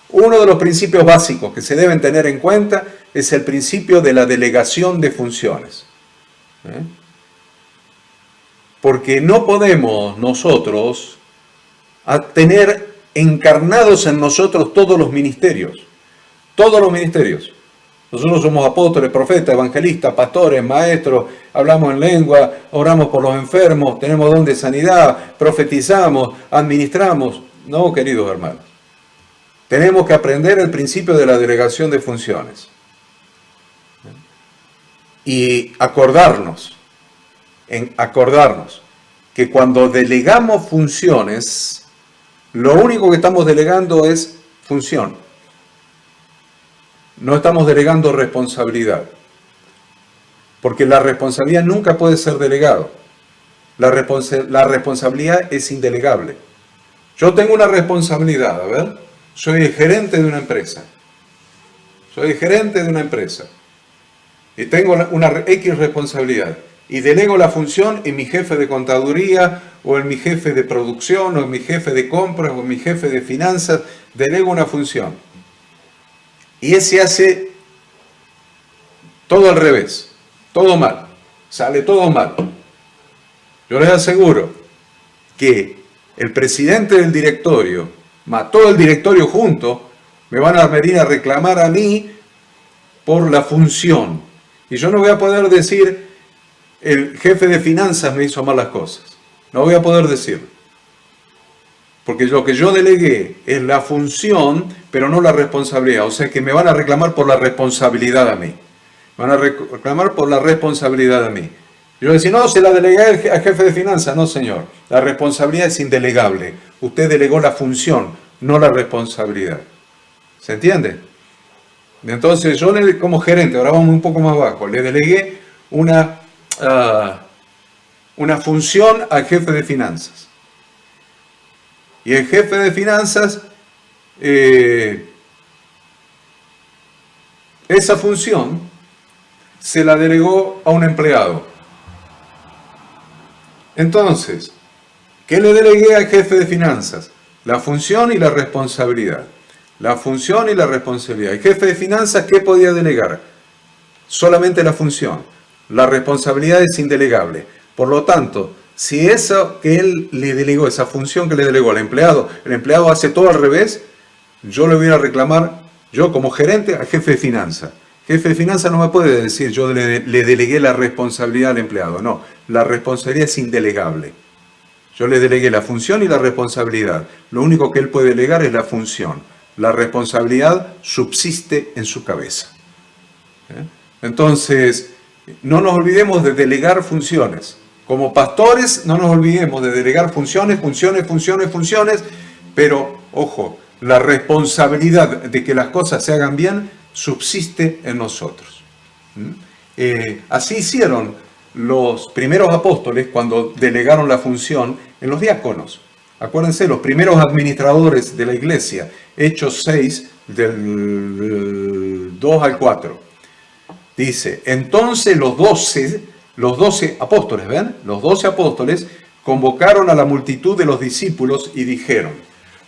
Uno de los principios básicos que se deben tener en cuenta es el principio de la delegación de funciones. Porque no podemos nosotros tener encarnados en nosotros todos los ministerios. Todos los ministerios. Nosotros somos apóstoles, profetas, evangelistas, pastores, maestros, hablamos en lengua, oramos por los enfermos, tenemos don de sanidad, profetizamos, administramos. No, queridos hermanos. Tenemos que aprender el principio de la delegación de funciones. Y acordarnos que cuando delegamos funciones, lo único que estamos delegando es función. No estamos delegando responsabilidad. Porque la responsabilidad nunca puede ser delegado. La responsabilidad es indelegable. Yo tengo una responsabilidad, a ver. Soy el gerente de una empresa. Y tengo una X responsabilidad. Y delego la función en mi jefe de contaduría, o en mi jefe de producción, o en mi jefe de compras, o en mi jefe de finanzas. Delego una función. Y ese hace todo al revés. Todo mal. Sale todo mal. Yo les aseguro que el presidente del directorio, más todo el directorio junto, me van a venir a reclamar a mí por la función. Y yo no voy a poder decir, el jefe de finanzas me hizo mal las cosas. No voy a poder decirlo. Porque lo que yo delegué es la función, pero no la responsabilidad. O sea que me van a reclamar por la responsabilidad a mí. Me van a reclamar por la responsabilidad a mí. Yo decía, no, se la delegué al jefe de finanzas. No, señor. La responsabilidad es indelegable. Usted delegó la función, no la responsabilidad. ¿Se entiende? Entonces yo como gerente, ahora vamos un poco más abajo, le delegué una función al jefe de finanzas. Y el jefe de finanzas, esa función se la delegó a un empleado. Entonces, ¿qué le delegué al jefe de finanzas? La función y la responsabilidad. La función y la responsabilidad. El jefe de finanzas, ¿qué podía delegar? Solamente la función. La responsabilidad es indelegable. Por lo tanto, si eso que él le delegó, esa función que le delegó al empleado, el empleado hace todo al revés, yo le voy a reclamar, yo como gerente, al jefe de finanzas. Jefe de finanzas no me puede decir, yo le delegué la responsabilidad al empleado. No, la responsabilidad es indelegable. Yo le delegué la función y la responsabilidad. Lo único que él puede delegar es la función. La responsabilidad subsiste en su cabeza. Entonces, no nos olvidemos de delegar funciones. Como pastores, no nos olvidemos de delegar funciones, Pero, ojo, la responsabilidad de que las cosas se hagan bien subsiste en nosotros. Así hicieron los primeros apóstoles cuando delegaron la función en los diáconos. Acuérdense, los primeros administradores de la iglesia, Hechos 6, del 2 al 4. Dice, entonces los 12 apóstoles, ¿ven? Los 12 apóstoles convocaron a la multitud de los discípulos y dijeron,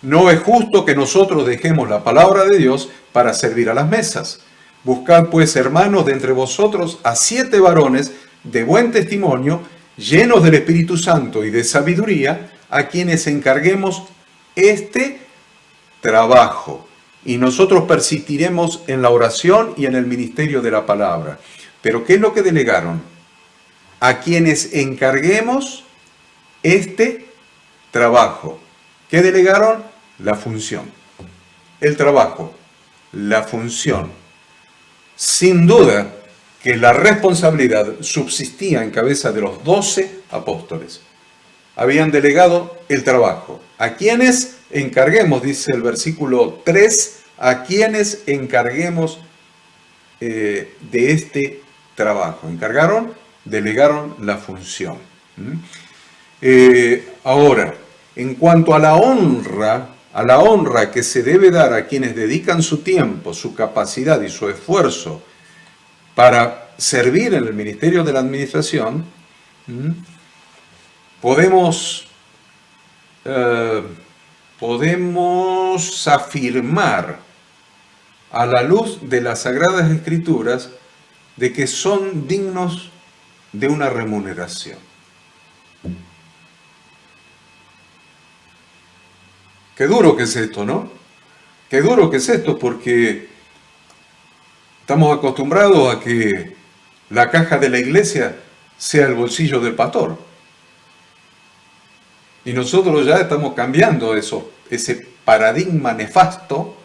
no es justo que nosotros dejemos la palabra de Dios para servir a las mesas. Buscad pues, hermanos, de entre vosotros a 7 varones de buen testimonio, llenos del Espíritu Santo y de sabiduría, a quienes encarguemos este trabajo. Y nosotros persistiremos en la oración y en el ministerio de la palabra. Pero ¿qué es lo que delegaron? A quienes encarguemos este trabajo. ¿Qué delegaron? La función. El trabajo, la función. Sin duda que la responsabilidad subsistía en cabeza de los 12 apóstoles. Habían delegado el trabajo. A quienes encarguemos, dice el versículo 3, a quienes encarguemos de este trabajo. Encargaron, delegaron la función. Ahora, en cuanto a la honra que se debe dar a quienes dedican su tiempo, su capacidad y su esfuerzo para servir en el ministerio de la administración, podemos afirmar a la luz de las Sagradas Escrituras de que son dignos de una remuneración. Qué duro que es esto, ¿no? Qué duro que es esto, porque estamos acostumbrados a que la caja de la iglesia sea el bolsillo del pastor. Y nosotros ya estamos cambiando ese paradigma nefasto,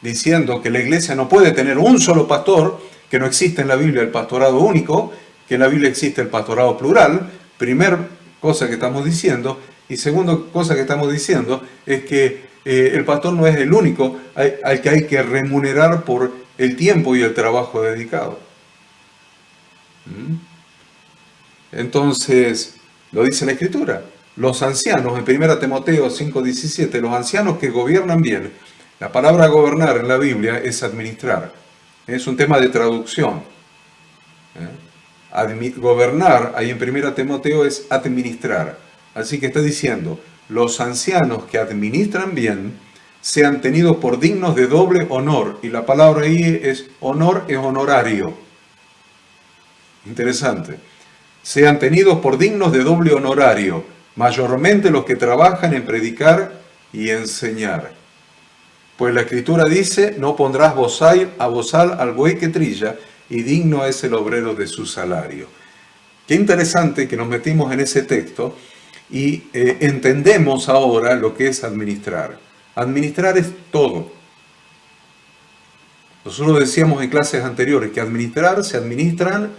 diciendo que la iglesia no puede tener un solo pastor, que no existe en la Biblia el pastorado único, que en la Biblia existe el pastorado plural. Primer cosa que estamos diciendo. Y segunda cosa que estamos diciendo es que el pastor no es el único al que hay que remunerar por el tiempo y el trabajo dedicado. Entonces, lo dice la Escritura. Los ancianos, en 1 Timoteo 5:17, los ancianos que gobiernan bien. La palabra gobernar en la Biblia es administrar. Es un tema de traducción. Gobernar, ahí en 1 Timoteo, es administrar. Así que está diciendo, los ancianos que administran bien sean tenidos por dignos de doble honor. Y la palabra ahí es honor, es honorario. Interesante. Sean tenidos por dignos de doble honorario, mayormente los que trabajan en predicar y enseñar. Pues la Escritura dice, no pondrás bozal al buey que trilla, y digno es el obrero de su salario. Qué interesante que nos metimos en ese texto y entendemos ahora lo que es administrar. Administrar es todo. Nosotros decíamos en clases anteriores que administrar, se administran,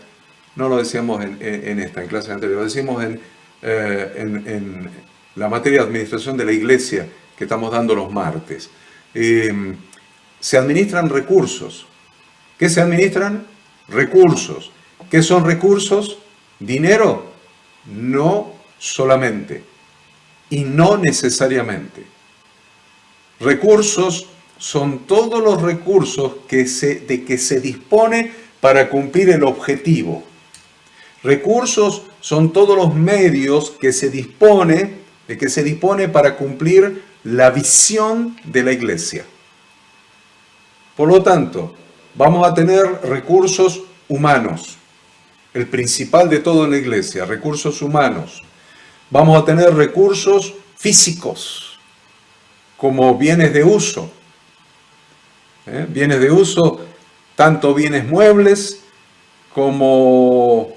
no lo decíamos en clases anteriores, lo decíamos en la materia de administración de la iglesia que estamos dando los martes. Se administran recursos. ¿Qué se administran? Recursos. ¿Qué son recursos? Dinero. No solamente y no necesariamente. Recursos son todos los recursos de que se dispone para cumplir el objetivo. Recursos son todos los medios de que se dispone para cumplir la visión de la iglesia. Por lo tanto, vamos a tener recursos humanos. El principal de todo en la iglesia, recursos humanos. Vamos a tener recursos físicos, como bienes de uso. Bienes de uso, tanto bienes muebles como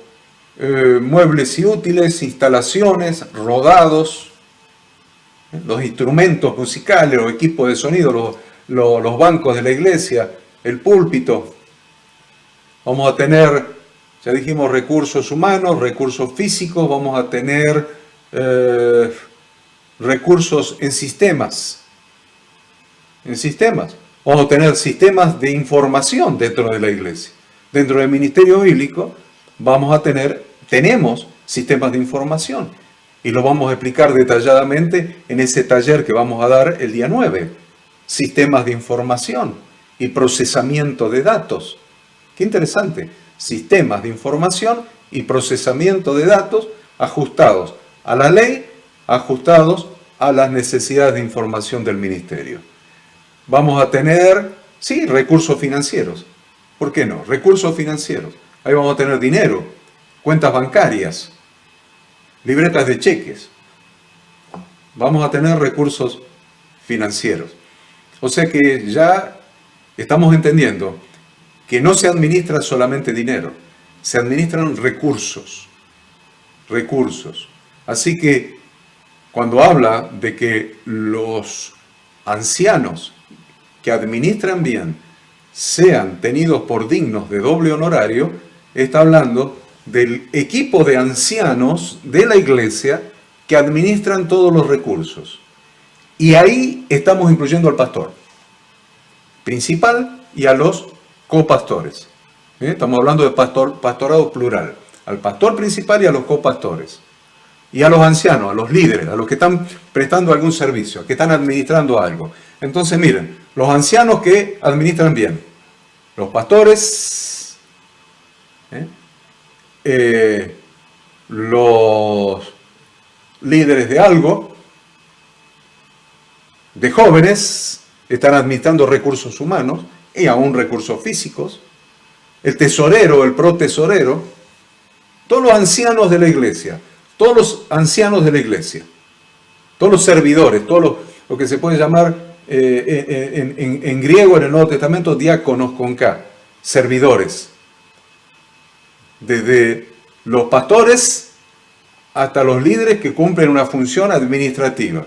muebles y útiles, instalaciones, rodados, los instrumentos musicales, los equipos de sonido, los bancos de la iglesia, el púlpito. Vamos a tener, ya dijimos, recursos humanos, recursos físicos, vamos a tener recursos en sistemas, en sistemas. Vamos a tener sistemas de información dentro de la iglesia. Dentro del ministerio bíblico tenemos sistemas de información. Y lo vamos a explicar detalladamente en ese taller que vamos a dar el día 9. Sistemas de información y procesamiento de datos. Qué interesante. Sistemas de información y procesamiento de datos ajustados a la ley, ajustados a las necesidades de información del ministerio. Vamos a tener, sí, recursos financieros. ¿Por qué no? Recursos financieros. Ahí vamos a tener dinero, cuentas bancarias, libretas de cheques. Vamos a tener recursos financieros. O sea que ya estamos entendiendo que no se administra solamente dinero, se administran recursos. Recursos. Así que cuando habla de que los ancianos que administran bien sean tenidos por dignos de doble honorario, está hablando del equipo de ancianos de la iglesia que administran todos los recursos. Y ahí estamos incluyendo al pastor principal y a los copastores. Estamos hablando de pastorado plural. Al pastor principal y a los copastores. Y a los ancianos, a los líderes, a los que están prestando algún servicio, que están administrando algo. Entonces miren, los ancianos que administran bien, los pastores, los líderes de algo, de jóvenes, están administrando recursos humanos y aún recursos físicos, el tesorero, el protesorero, todos los ancianos de la iglesia, todos los ancianos de la iglesia, todos los servidores, todo lo que se puede llamar en griego en el Nuevo Testamento diáconos con K, servidores, desde los pastores hasta los líderes que cumplen una función administrativa.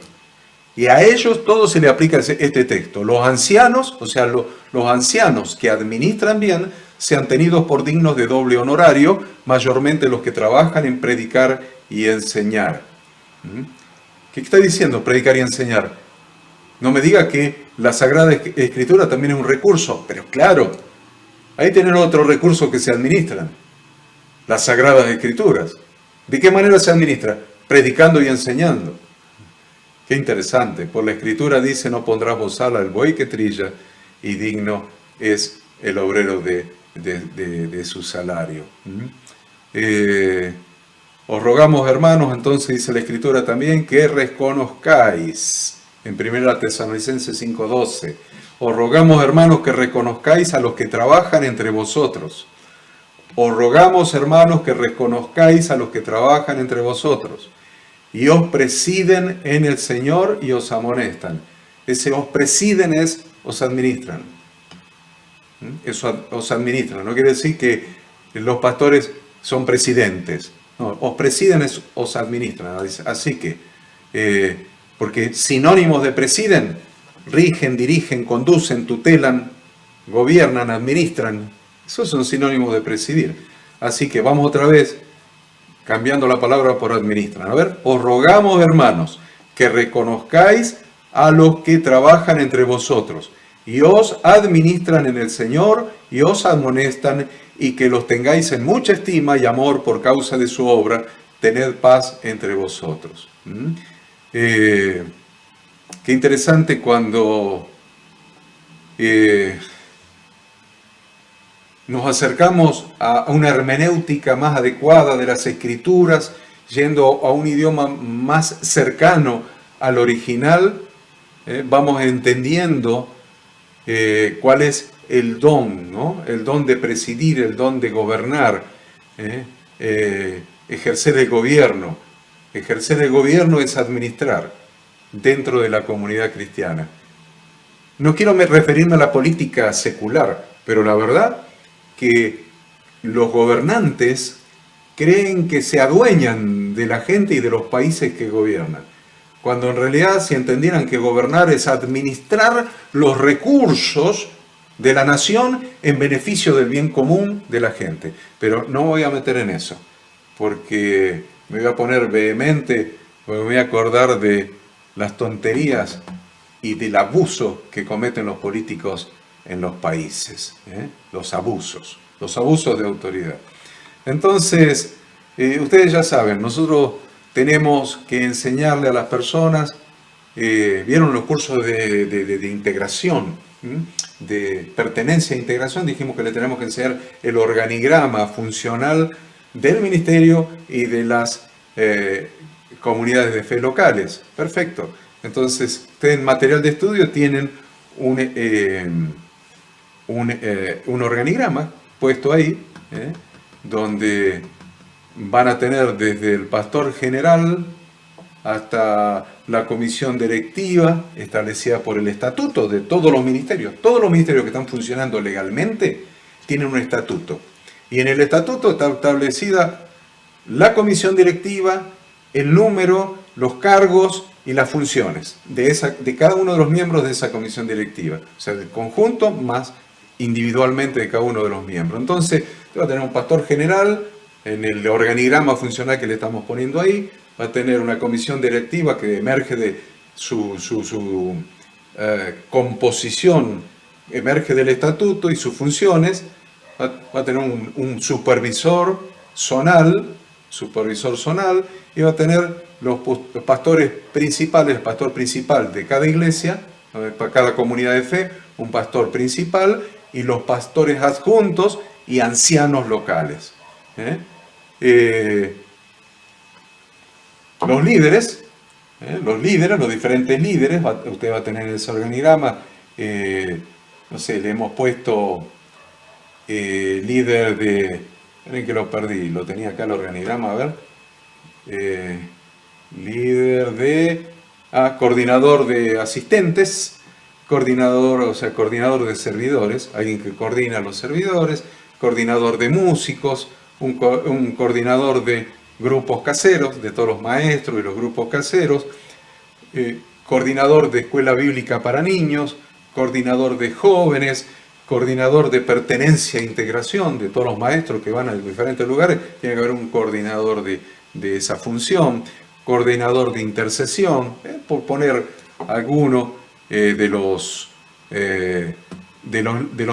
Y a ellos todo se le aplica este texto. Los ancianos, o sea, los ancianos que administran bien, sean tenidos por dignos de doble honorario, mayormente los que trabajan en predicar y enseñar. ¿Qué está diciendo predicar y enseñar? No me diga que la Sagrada Escritura también es un recurso, pero claro, ahí tienen otro recurso que se administran, las Sagradas Escrituras. ¿De qué manera se administra? Predicando y enseñando. Qué interesante, por la Escritura dice, no pondrás bozal al buey que trilla, y digno es el obrero de su salario. Os rogamos, hermanos, entonces dice la Escritura también, que reconozcáis, en 1 Tesalonicenses 5:12, os rogamos, hermanos, que reconozcáis a los que trabajan entre vosotros. Os rogamos, hermanos, que reconozcáis a los que trabajan entre vosotros, y os presiden en el Señor y os amonestan. Ese os presiden es, os administran. Eso os administran, no quiere decir que los pastores son presidentes. No, os presiden es, os administran. Así que, porque sinónimos de presiden, rigen, dirigen, conducen, tutelan, gobiernan, administran. Esos son sinónimos de presidir. Así que vamos otra vez cambiando la palabra por administran. A ver, os rogamos, hermanos, que reconozcáis a los que trabajan entre vosotros y os administran en el Señor y os amonestan, y que los tengáis en mucha estima y amor por causa de su obra, tened paz entre vosotros. Qué interesante cuando nos acercamos a una hermenéutica más adecuada de las Escrituras, yendo a un idioma más cercano al original, vamos entendiendo cuál es el don, ¿no? El don de presidir, el don de gobernar, ejercer el gobierno. Ejercer el gobierno es administrar dentro de la comunidad cristiana. No quiero referirme a la política secular, pero la verdad que los gobernantes creen que se adueñan de la gente y de los países que gobiernan, cuando en realidad si entendieran que gobernar es administrar los recursos de la nación en beneficio del bien común de la gente. Pero no voy a meter en eso, porque me voy a poner vehemente, porque me voy a acordar de las tonterías y del abuso que cometen los políticos en los países, los abusos de autoridad. Entonces, ustedes ya saben, nosotros tenemos que enseñarle a las personas, vieron los cursos de integración, de pertenencia e integración, dijimos que le tenemos que enseñar el organigrama funcional del ministerio y de las comunidades de fe locales. Perfecto. Entonces, ustedes en material de estudio tienen un organigrama puesto ahí, donde van a tener desde el pastor general hasta la comisión directiva establecida por el estatuto de todos los ministerios. Todos los ministerios que están funcionando legalmente tienen un estatuto. Y en el estatuto está establecida la comisión directiva, el número, los cargos y las funciones de cada uno de los miembros de esa comisión directiva. O sea, del conjunto más individualmente de cada uno de los miembros. Entonces, va a tener un pastor general en el organigrama funcional que le estamos poniendo ahí, va a tener una comisión directiva que emerge de su composición, emerge del estatuto y sus funciones, va a tener un supervisor zonal, y va a tener los pastores principales, el pastor principal de cada iglesia, para cada comunidad de fe, un pastor principal y los pastores adjuntos y ancianos locales. Los líderes, los diferentes líderes, usted va a tener en ese organigrama, no sé, le hemos puesto líder de, miren que lo perdí, lo tenía acá el organigrama, a ver, líder de, coordinador de asistentes, coordinador de servidores, alguien que coordina a los servidores, coordinador de músicos, un coordinador de grupos caseros, de todos los maestros y los grupos caseros, coordinador de escuela bíblica para niños, coordinador de jóvenes, coordinador de pertenencia e integración de todos los maestros que van a diferentes lugares, tiene que haber un coordinador de esa función, coordinador de intercesión, por poner alguno de los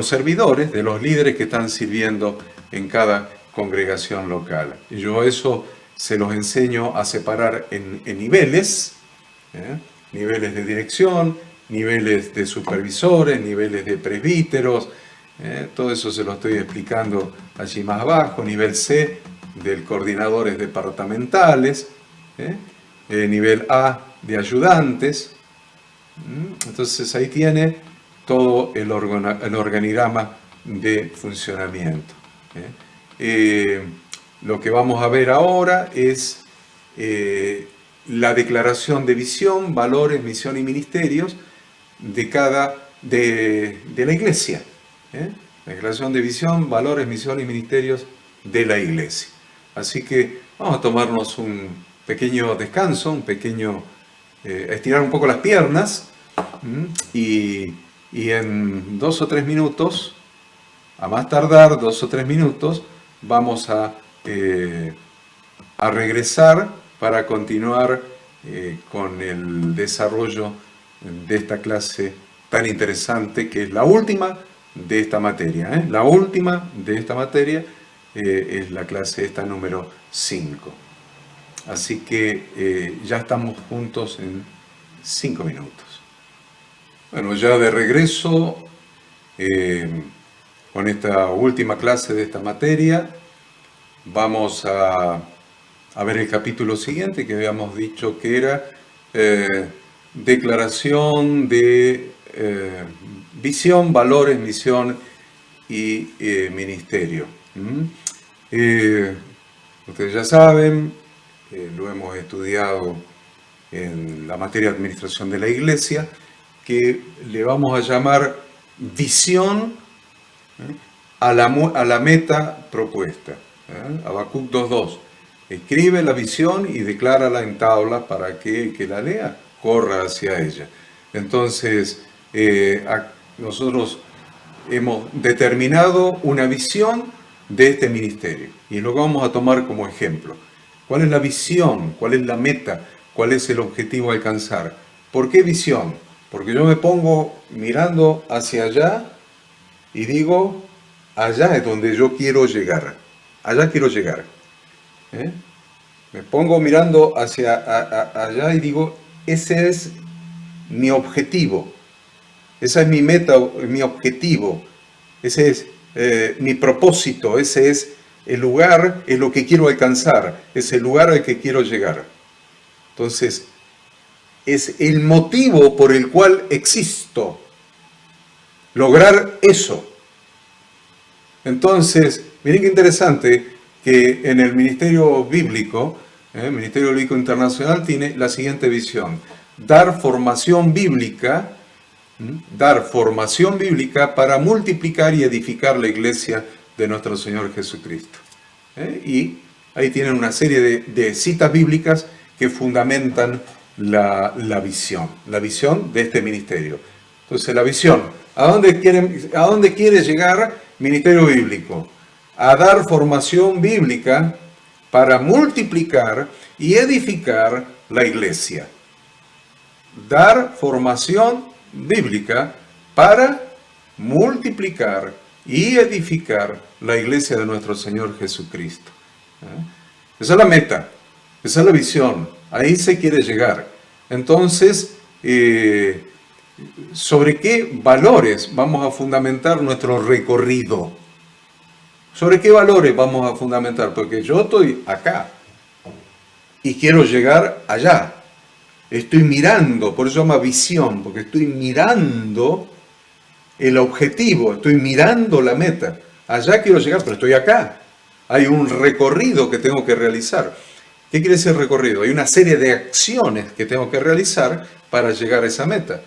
servidores, de los líderes que están sirviendo en cada congregación local. Y yo eso se los enseño a separar en niveles, niveles de dirección, niveles de supervisores, niveles de presbíteros, todo eso se lo estoy explicando allí más abajo, nivel C de coordinadores departamentales, nivel A de ayudantes. Entonces ahí tiene todo el organigrama de funcionamiento. Lo que vamos a ver ahora es la declaración de visión, valores, misión y ministerios de la iglesia. La declaración de visión, valores, misión y ministerios de la iglesia. Así que vamos a tomarnos un pequeño descanso, estirar un poco las piernas y en 2 o 3 minutos, a más tardar 2 o 3 minutos, vamos a regresar para continuar con el desarrollo de esta clase tan interesante que es la última de esta materia. La última de esta materia es la clase esta número 5. Así que ya estamos juntos en 5 minutos. Bueno, ya de regreso con esta última clase de esta materia, vamos a ver el capítulo siguiente que habíamos dicho que era declaración de visión, valores, misión y ministerio. Ustedes ya saben, lo hemos estudiado en la materia de administración de la iglesia, que le vamos a llamar visión a la meta propuesta. Habacuc 2.2. Escribe la visión y declárala en tabla para que el que la lea corra hacia ella. Entonces, nosotros hemos determinado una visión de este ministerio y lo vamos a tomar como ejemplo. ¿Cuál es la visión? ¿Cuál es la meta? ¿Cuál es el objetivo a alcanzar? ¿Por qué visión? Porque yo me pongo mirando hacia allá y digo, allá es donde yo quiero llegar. Allá quiero llegar. ¿Eh? Me pongo mirando hacia allá y digo, ese es mi objetivo. Esa es mi meta, mi objetivo. Ese es mi propósito. Ese es el lugar, es lo que quiero alcanzar. Es el lugar al que quiero llegar. Entonces, es el motivo por el cual existo. Lograr eso. Entonces, miren qué interesante que en el Ministerio Bíblico, el Ministerio Bíblico Internacional tiene la siguiente visión. Dar formación bíblica para multiplicar y edificar la iglesia de nuestro Señor Jesucristo. Y ahí tienen una serie de citas bíblicas que fundamentan la visión de este ministerio. Entonces, la visión, ¿a dónde quiere llegar Ministerio Bíblico? A dar formación bíblica para multiplicar y edificar la iglesia. Dar formación bíblica para multiplicar y edificar la iglesia de nuestro Señor Jesucristo. Esa es la meta, esa es la visión, ahí se quiere llegar. Entonces, ¿sobre qué valores vamos a fundamentar nuestro recorrido? ¿Sobre qué valores vamos a fundamentar? Porque yo estoy acá y quiero llegar allá. Estoy mirando, por eso se llama visión, porque estoy mirando el objetivo, estoy mirando la meta. Allá quiero llegar, pero estoy acá. Hay un recorrido que tengo que realizar. ¿Qué quiere decir recorrido? Hay una serie de acciones que tengo que realizar para llegar a esa meta.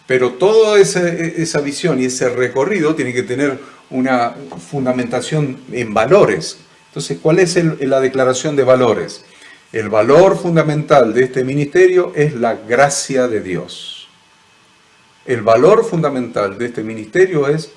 Pero toda esa visión y ese recorrido tiene que tener una fundamentación en valores. Entonces, ¿cuál es la declaración de valores? El valor fundamental de este ministerio es la gracia de Dios. El valor fundamental de este ministerio es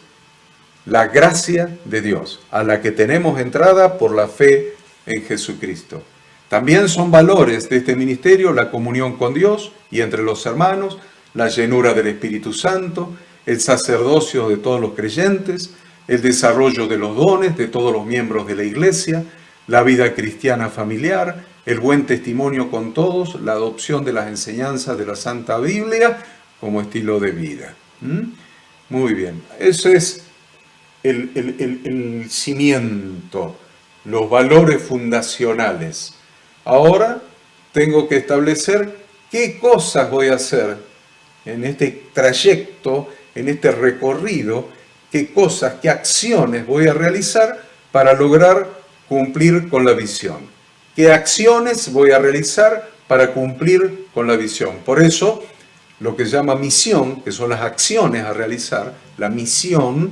la gracia de Dios, a la que tenemos entrada por la fe en Jesucristo. También son valores de este ministerio la comunión con Dios y entre los hermanos, la llenura del Espíritu Santo, el sacerdocio de todos los creyentes, el desarrollo de los dones de todos los miembros de la iglesia, la vida cristiana familiar, el buen testimonio con todos, la adopción de las enseñanzas de la Santa Biblia como estilo de vida. Muy bien, ese es el cimiento, los valores fundacionales. Ahora tengo que establecer qué cosas voy a hacer en este trayecto, en este recorrido, qué cosas, qué acciones voy a realizar para lograr cumplir con la visión. ¿Qué acciones voy a realizar para cumplir con la visión? Por eso, lo que se llama misión, que son las acciones a realizar, la misión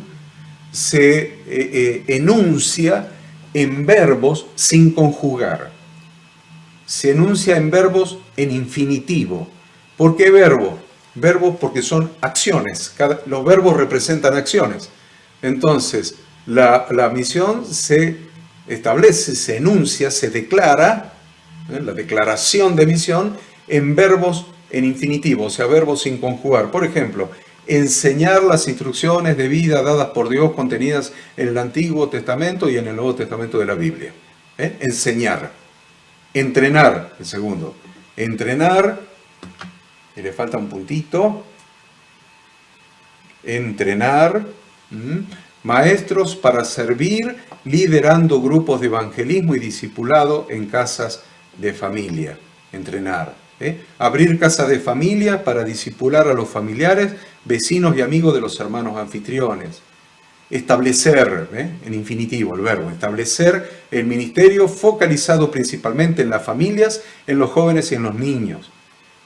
se enuncia en verbos sin conjugar. Se enuncia en verbos en infinitivo. ¿Por qué verbos? Verbos porque son acciones. Los verbos representan acciones. Entonces, la misión se establece, se enuncia, se declara, la declaración de misión, en verbos en infinitivo, o sea, verbos sin conjugar. Por ejemplo, enseñar las instrucciones de vida dadas por Dios contenidas en el Antiguo Testamento y en el Nuevo Testamento de la Biblia. Enseñar. Entrenar, el segundo. Entrenar, y le falta un puntito. Entrenar. Maestros para servir, liderando grupos de evangelismo y discipulado en casas de familia. Entrenar. Abrir casas de familia para discipular a los familiares, vecinos y amigos de los hermanos anfitriones. Establecer, en infinitivo el verbo, establecer el ministerio focalizado principalmente en las familias, en los jóvenes y en los niños.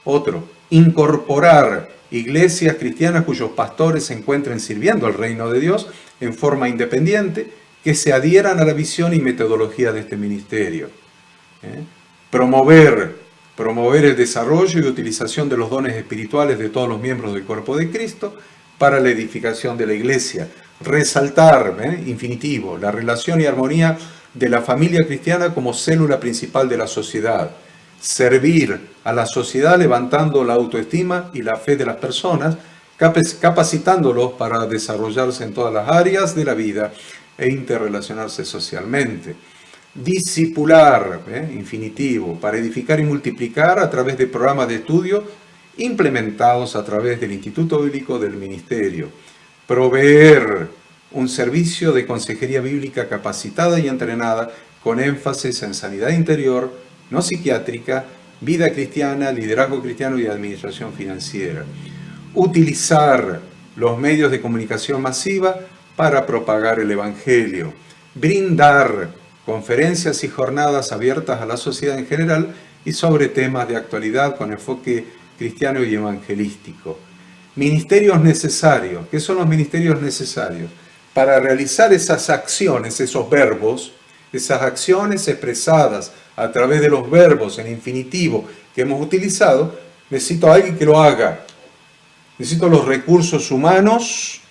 Otro, incorporar iglesias cristianas cuyos pastores se encuentren sirviendo al reino de Dios en forma independiente, que se adhieran a la visión y metodología de este ministerio. Promover el desarrollo y utilización de los dones espirituales de todos los miembros del cuerpo de Cristo para la edificación de la iglesia. Resaltar, infinitivo, la relación y armonía de la familia cristiana como célula principal de la sociedad. servir a la sociedad levantando la autoestima y la fe de las personas, capacitándolos para desarrollarse en todas las áreas de la vida e interrelacionarse socialmente. Discipular, infinitivo, para edificar y multiplicar a través de programas de estudio implementados a través del Instituto Bíblico del Ministerio. Proveer un servicio de consejería bíblica capacitada y entrenada con énfasis en sanidad interior, no psiquiátrica, vida cristiana, liderazgo cristiano y administración financiera. Utilizar los medios de comunicación masiva para propagar el Evangelio. Brindar conferencias y jornadas abiertas a la sociedad en general y sobre temas de actualidad con enfoque cristiano y evangelístico. Ministerios necesarios. ¿Qué son los ministerios necesarios? Para realizar esas acciones, esos verbos, esas acciones expresadas a través de los verbos en infinitivo que hemos utilizado, necesito a alguien que lo haga. Necesito los recursos humanos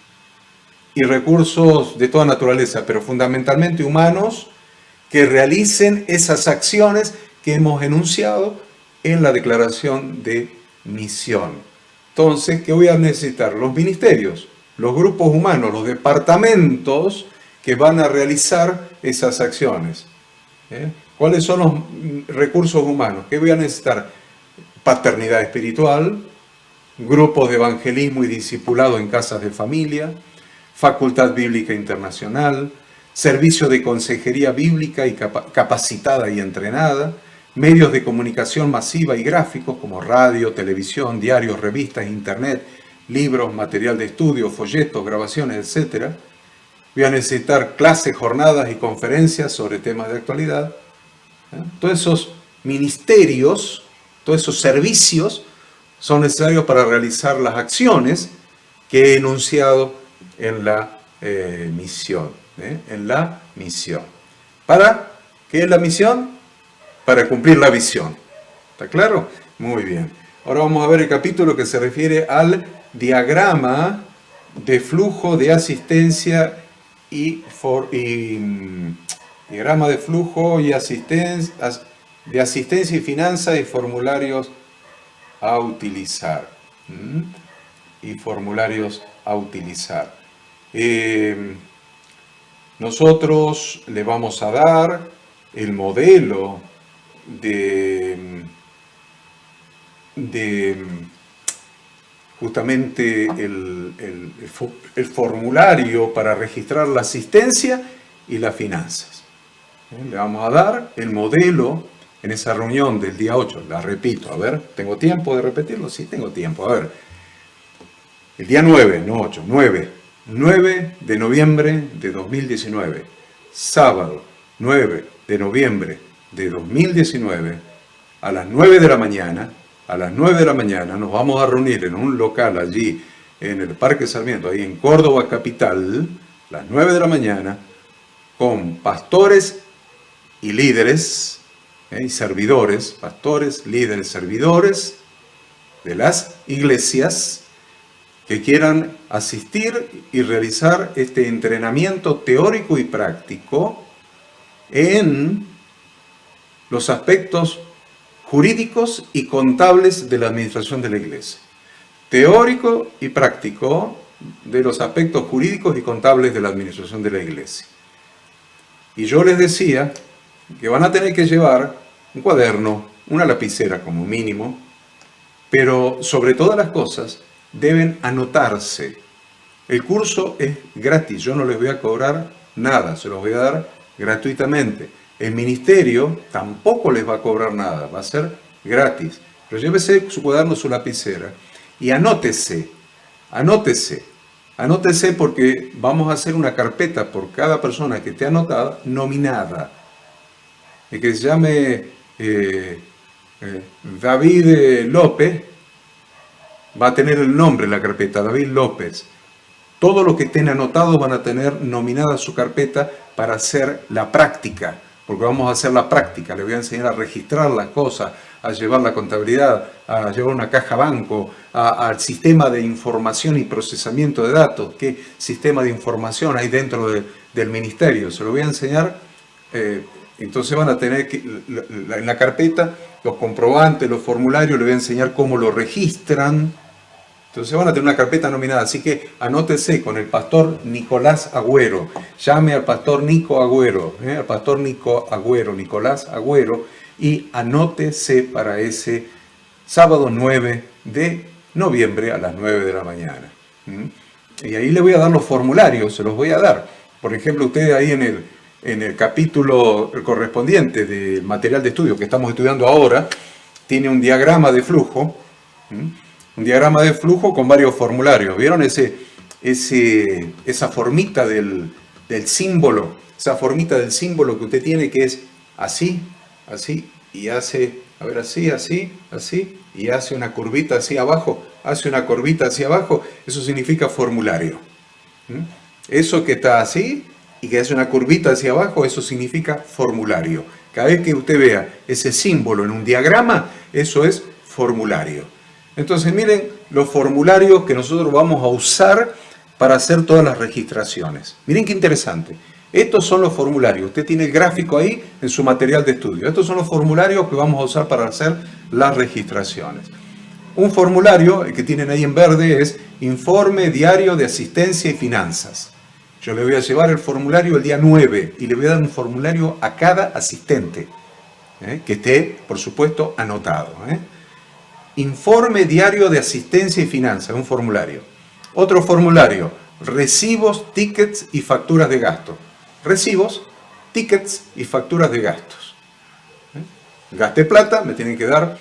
y recursos de toda naturaleza, pero fundamentalmente humanos, que realicen esas acciones que hemos enunciado en la declaración de misión. Entonces, ¿qué voy a necesitar? Los ministerios, los grupos humanos, los departamentos que van a realizar esas acciones. ¿Cuáles son los recursos humanos? ¿Qué voy a necesitar? Paternidad espiritual, grupos de evangelismo y discipulado en casas de familia, facultad bíblica internacional, servicio de consejería bíblica y capacitada y entrenada, medios de comunicación masiva y gráficos como radio, televisión, diarios, revistas, internet, libros, material de estudio, folletos, grabaciones, etc. Voy a necesitar clases, jornadas y conferencias sobre temas de actualidad. Todos esos ministerios, todos esos servicios son necesarios para realizar las acciones que he enunciado en la misión. En la misión. ¿Para qué es la misión? Para cumplir la visión. ¿Está claro? Muy bien. Ahora vamos a ver el capítulo que se refiere al diagrama de flujo de asistencia diagrama de flujo y asistencia y finanzas y formularios a utilizar. Nosotros le vamos a dar el modelo de justamente el formulario para registrar la asistencia y las finanzas. Le vamos a dar el modelo en esa reunión del día 8. La repito, a ver, ¿tengo tiempo de repetirlo? Sí, tengo tiempo. A ver, el día 9, no 8, 9 de noviembre de 2019, sábado 9 de noviembre de 2019, a las 9 de la mañana, nos vamos a reunir en un local allí en el Parque Sarmiento, ahí en Córdoba capital, a las 9 de la mañana, con pastores y líderes y servidores, pastores, líderes, servidores de las iglesias que quieran asistir y realizar este entrenamiento teórico y práctico en los aspectos jurídicos y contables de la administración de la iglesia. Teórico y práctico de los aspectos jurídicos y contables de la administración de la iglesia. Y yo les decía que van a tener que llevar un cuaderno, una lapicera como mínimo, pero sobre todas las cosas deben anotarse. El curso es gratis, yo no les voy a cobrar nada, se los voy a dar gratuitamente. El ministerio tampoco les va a cobrar nada, va a ser gratis. Pero llévese su cuaderno, su lapicera y anótese porque vamos a hacer una carpeta por cada persona que esté anotada, nominada. El que se llame David López va a tener el nombre en la carpeta, David López. Todos los que estén anotados van a tener nominada su carpeta para hacer la práctica, porque vamos a hacer la práctica. Les voy a enseñar a registrar las cosas, a llevar la contabilidad, a llevar una caja banco, al sistema de información y procesamiento de datos. ¿Qué sistema de información hay dentro del ministerio? Se lo voy a enseñar Entonces van a tener que, en la carpeta, los comprobantes, los formularios, les voy a enseñar cómo lo registran. Entonces van a tener una carpeta nominada, así que anótese con el pastor Nicolás Agüero. Llame al pastor Nico Agüero, al pastor Nico Agüero, Nicolás Agüero, y anótese para ese sábado 9 de noviembre a las 9 de la mañana. Y ahí le voy a dar los formularios, se los voy a dar. Por ejemplo, ustedes ahí en el capítulo correspondiente del material de estudio que estamos estudiando ahora, tiene un diagrama de flujo, un diagrama de flujo con varios formularios. ¿Vieron esa formita del símbolo? Esa formita del símbolo que usted tiene que es así, así, y hace, a ver, así, así, así, y hace una curvita hacia abajo, hace una curvita hacia abajo, eso significa formulario. Eso que está así y que hace una curvita hacia abajo, eso significa formulario. Cada vez que usted vea ese símbolo en un diagrama, eso es formulario. Entonces miren los formularios que nosotros vamos a usar para hacer todas las registraciones. Miren qué interesante. Estos son los formularios. Usted tiene el gráfico ahí en su material de estudio. Estos son los formularios que vamos a usar para hacer las registraciones. Un formulario, el que tienen ahí en verde, es Informe Diario de Asistencia y Finanzas. Yo le voy a llevar el formulario el día 9 y le voy a dar un formulario a cada asistente, que esté, por supuesto, anotado. Informe Diario de Asistencia y Finanzas, un formulario. Otro formulario, recibos, tickets y facturas de gasto. Recibos, tickets y facturas de gastos. Gasté plata, me tienen que dar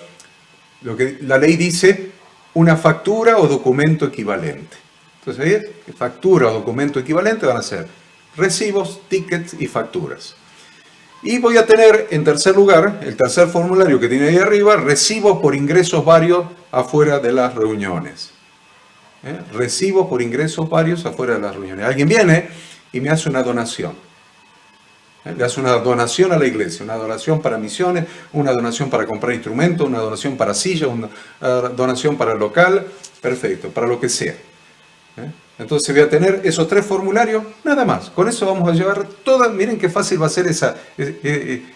lo que la ley dice, una factura o documento equivalente. Entonces ahí es que factura o documento equivalente van a ser recibos, tickets y facturas. Y voy a tener en tercer lugar, el tercer formulario que tiene ahí arriba, recibos por ingresos varios afuera de las reuniones. Recibos por ingresos varios afuera de las reuniones. Alguien viene y me hace una donación. Le hace una donación a la iglesia, una donación para misiones, una donación para comprar instrumentos, una donación para sillas, una donación para el local, perfecto, para lo que sea. Entonces voy a tener esos tres formularios, nada más. Con eso vamos a llevar todas, miren qué fácil va a ser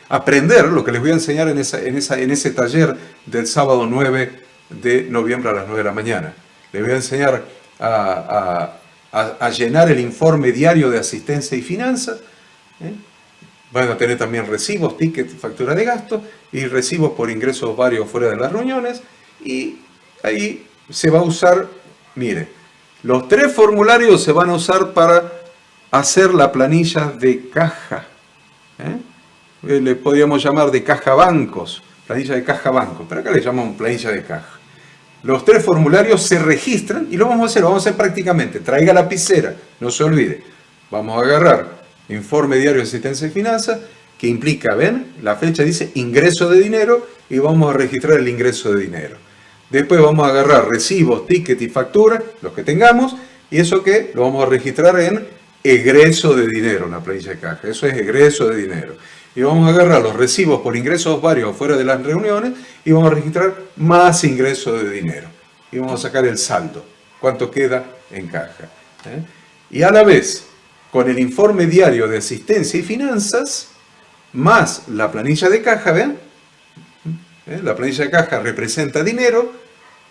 aprender lo que les voy a enseñar en ese taller del sábado 9 de noviembre a las 9 de la mañana. Les voy a enseñar a llenar el informe diario de asistencia y finanzas. Van a tener también recibos, tickets, factura de gasto y recibos por ingresos varios fuera de las reuniones. Y ahí se va a usar, mire, los tres formularios se van a usar para hacer la planilla de caja. Le podríamos llamar de caja bancos, planilla de caja bancos, pero acá le llamamos planilla de caja. Los tres formularios se registran y lo vamos a hacer prácticamente. Traiga lapicera, no se olvide. Vamos a agarrar informe diario de asistencia y finanzas, que implica, ven, la fecha dice ingreso de dinero y vamos a registrar el ingreso de dinero. Después vamos a agarrar recibos, tickets y facturas, los que tengamos, y eso que lo vamos a registrar en egreso de dinero, en la planilla de caja. Eso es egreso de dinero. Y vamos a agarrar los recibos por ingresos varios fuera de las reuniones y vamos a registrar más ingreso de dinero. Y vamos a sacar el saldo, cuánto queda en caja. Y a la vez, con el informe diario de asistencia y finanzas, más la planilla de caja, ¿ven? La planilla de caja representa dinero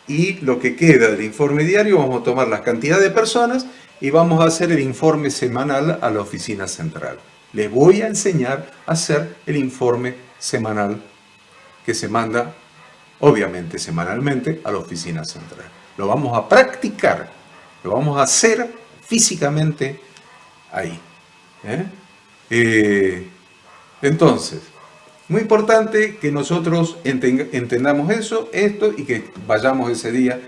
y lo que queda del informe diario vamos a tomar la cantidad de personas y vamos a hacer el informe semanal a la oficina central. Les voy a enseñar a hacer el informe semanal que se manda, obviamente semanalmente, a la oficina central. Lo vamos a practicar, lo vamos a hacer físicamente ahí. Entonces, muy importante que nosotros entendamos esto y que vayamos ese día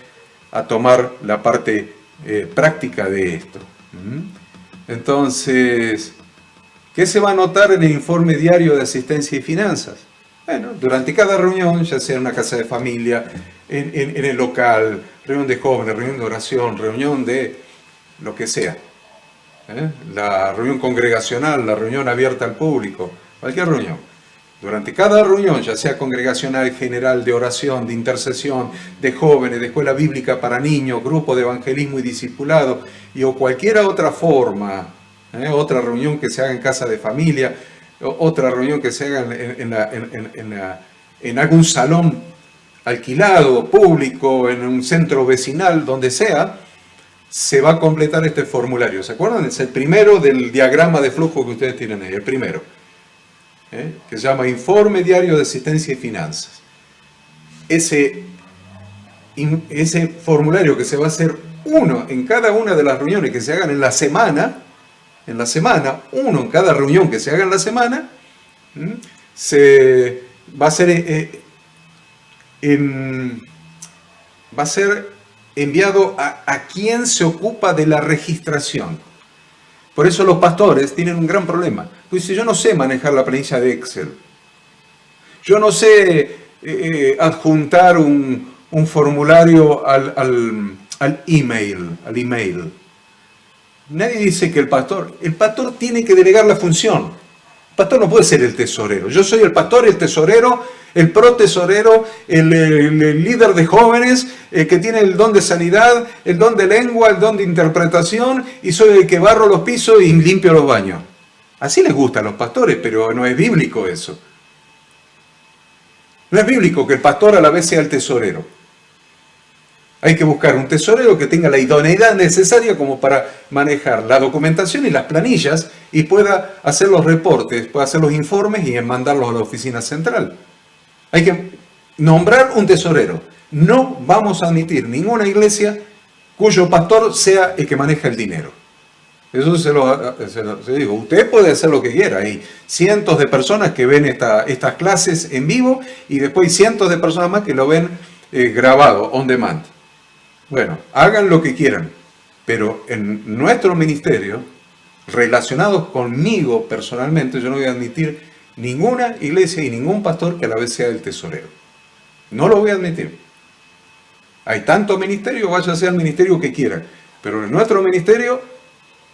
a tomar la parte práctica de esto. Entonces, ¿qué se va a anotar en el informe diario de asistencia y finanzas? Bueno, durante cada reunión, ya sea en una casa de familia, en el local, reunión de jóvenes, reunión de oración, reunión de lo que sea. La reunión congregacional, la reunión abierta al público, cualquier reunión. Durante cada reunión, ya sea congregacional, general, de oración, de intercesión, de jóvenes, de escuela bíblica para niños, grupo de evangelismo y discipulado, o cualquier otra forma, otra reunión que se haga en casa de familia, otra reunión que se haga en algún salón alquilado, público, en un centro vecinal, donde sea, se va a completar este formulario. ¿Se acuerdan? Es el primero del diagrama de flujo que ustedes tienen ahí, el primero, que se llama Informe Diario de Asistencia y Finanzas. Ese formulario que se va a hacer uno en cada una de las reuniones que se hagan en la semana, uno en cada reunión que se haga en la semana, se va a ser va a ser enviado a quien se ocupa de la registración. Por eso los pastores tienen un gran problema. Pues si yo no sé manejar la planilla de Excel, yo no sé adjuntar un formulario al email. Nadie dice que el pastor tiene que delegar la función. El pastor no puede ser el tesorero. Yo soy el pastor, el tesorero, el protesorero, el líder de jóvenes, que tiene el don de sanidad, el don de lengua, el don de interpretación, y soy el que barro los pisos y limpio los baños. Así les gusta a los pastores, pero no es bíblico eso. No es bíblico que el pastor a la vez sea el tesorero. Hay que buscar un tesorero que tenga la idoneidad necesaria como para manejar la documentación y las planillas y pueda hacer los reportes, pueda hacer los informes y mandarlos a la oficina central. Hay que nombrar un tesorero. No vamos a admitir ninguna iglesia cuyo pastor sea el que maneja el dinero. Eso se lo digo. Usted puede hacer lo que quiera. Hay cientos de personas que ven estas clases en vivo y después cientos de personas más que lo ven grabado, on demand. Bueno, hagan lo que quieran, pero en nuestro ministerio, relacionados conmigo personalmente, yo no voy a admitir ninguna iglesia y ningún pastor que a la vez sea el tesorero. No lo voy a admitir. Hay tanto ministerio, váyase al ministerio que quiera, pero en nuestro ministerio,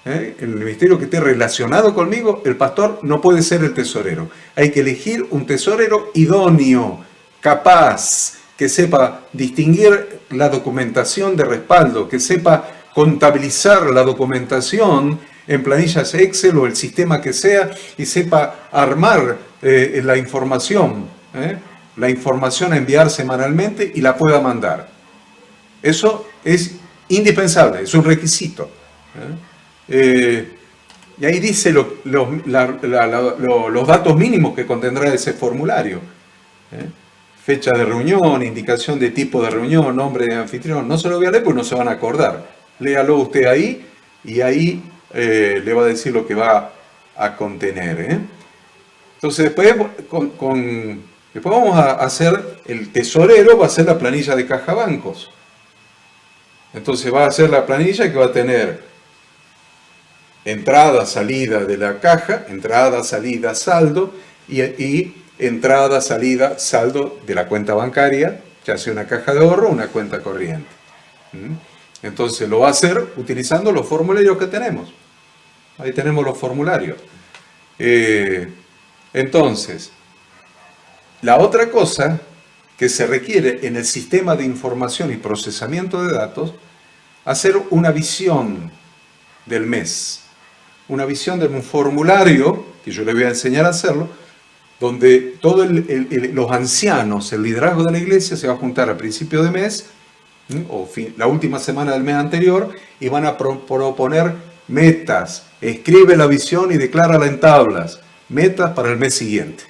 el ministerio que esté relacionado conmigo, el pastor no puede ser el tesorero. Hay que elegir un tesorero idóneo, capaz, que sepa distinguir la documentación de respaldo, que sepa contabilizar la documentación en planillas Excel o el sistema que sea y sepa armar la información a enviar semanalmente y la pueda mandar. Eso es indispensable, es un requisito. Y ahí dice los datos mínimos que contendrá ese formulario. Fecha de reunión, indicación de tipo de reunión, nombre de anfitrión. No se lo voy a leer porque no se van a acordar. Léalo usted ahí y ahí le va a decir lo que va a contener. Entonces después vamos a hacer, el tesorero va a hacer la planilla de caja bancos. Entonces va a hacer la planilla que va a tener entrada, salida de la caja, entrada, salida, saldo y entrada, salida, saldo de la cuenta bancaria, ya sea una caja de ahorro o una cuenta corriente. Entonces lo va a hacer utilizando los formularios que tenemos. Ahí tenemos los formularios. Entonces, la otra cosa que se requiere en el sistema de información y procesamiento de datos, hacer una visión del mes. Una visión de un formulario, que yo le voy a enseñar a hacerlo, donde todos los ancianos, el liderazgo de la iglesia, se va a juntar a principio de mes, o la última semana del mes anterior, y van a proponer metas. Escribe la visión y declárala en tablas. Metas para el mes siguiente.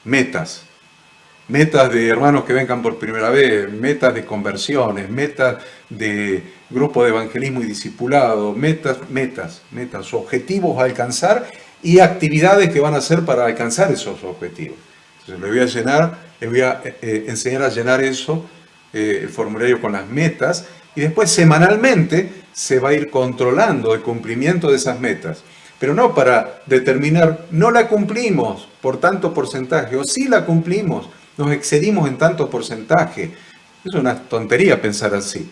Metas. Metas de hermanos que vengan por primera vez, metas de conversiones, metas de grupo de evangelismo y discipulado, metas, objetivos a alcanzar y actividades que van a hacer para alcanzar esos objetivos. Entonces les voy a enseñar a llenar eso, el formulario con las metas, y después semanalmente se va a ir controlando el cumplimiento de esas metas. Pero no para determinar, no la cumplimos por tanto porcentaje, o sí la cumplimos, nos excedimos en tanto porcentaje. Es una tontería pensar así.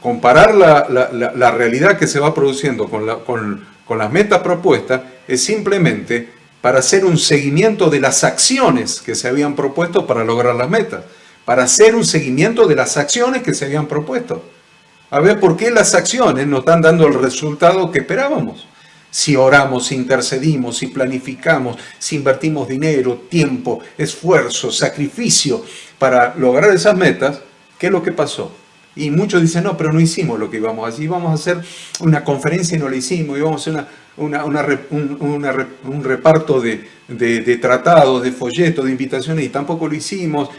Comparar la realidad que se va produciendo con las metas propuestas es simplemente para hacer un seguimiento de las acciones que se habían propuesto para lograr las metas. Para hacer un seguimiento de las acciones que se habían propuesto. A ver por qué las acciones no están dando el resultado que esperábamos. si oramos, si intercedimos, si planificamos, si invertimos dinero, tiempo, esfuerzo, sacrificio para lograr esas metas, ¿qué es lo que pasó? Y muchos dicen, no, pero no hicimos lo que íbamos a hacer. Íbamos a hacer una conferencia y no la hicimos. Íbamos a hacer un reparto de tratados, de folletos, de invitaciones y tampoco lo hicimos.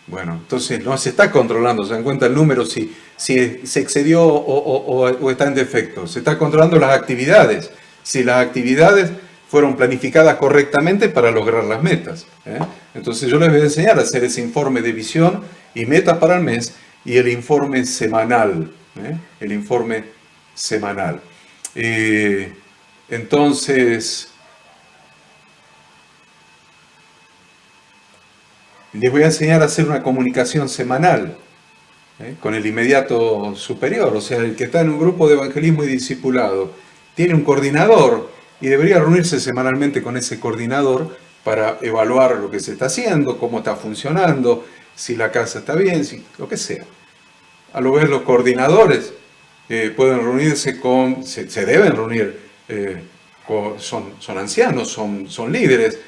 Bueno, entonces no se está controlando, se dan cuenta el número, si se excedió o está en defecto. Se está controlando las actividades, si las actividades fueron planificadas correctamente para lograr las metas. Entonces yo les voy a enseñar a hacer ese informe de visión y metas para el mes y el informe semanal. El informe semanal. Entonces, les voy a enseñar a hacer una comunicación semanal con el inmediato superior, o sea, el que está en un grupo de evangelismo y discipulado. Tiene un coordinador y debería reunirse semanalmente con ese coordinador para evaluar lo que se está haciendo, cómo está funcionando, si la casa está bien, lo que sea. A lo vez los coordinadores pueden reunirse se deben reunir, son ancianos, son líderes,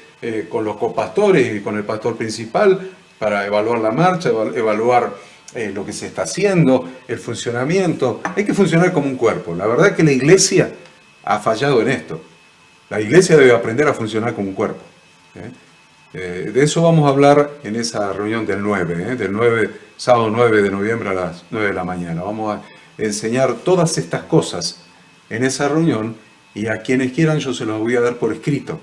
con los copastores y con el pastor principal para evaluar la marcha, evaluar lo que se está haciendo, el funcionamiento. Hay que funcionar como un cuerpo. La verdad es que la iglesia ha fallado en esto. La iglesia debe aprender a funcionar como un cuerpo. De eso vamos a hablar en esa reunión del 9, sábado 9 de noviembre a las 9 de la mañana. Vamos a enseñar todas estas cosas en esa reunión y a quienes quieran yo se los voy a dar por escrito.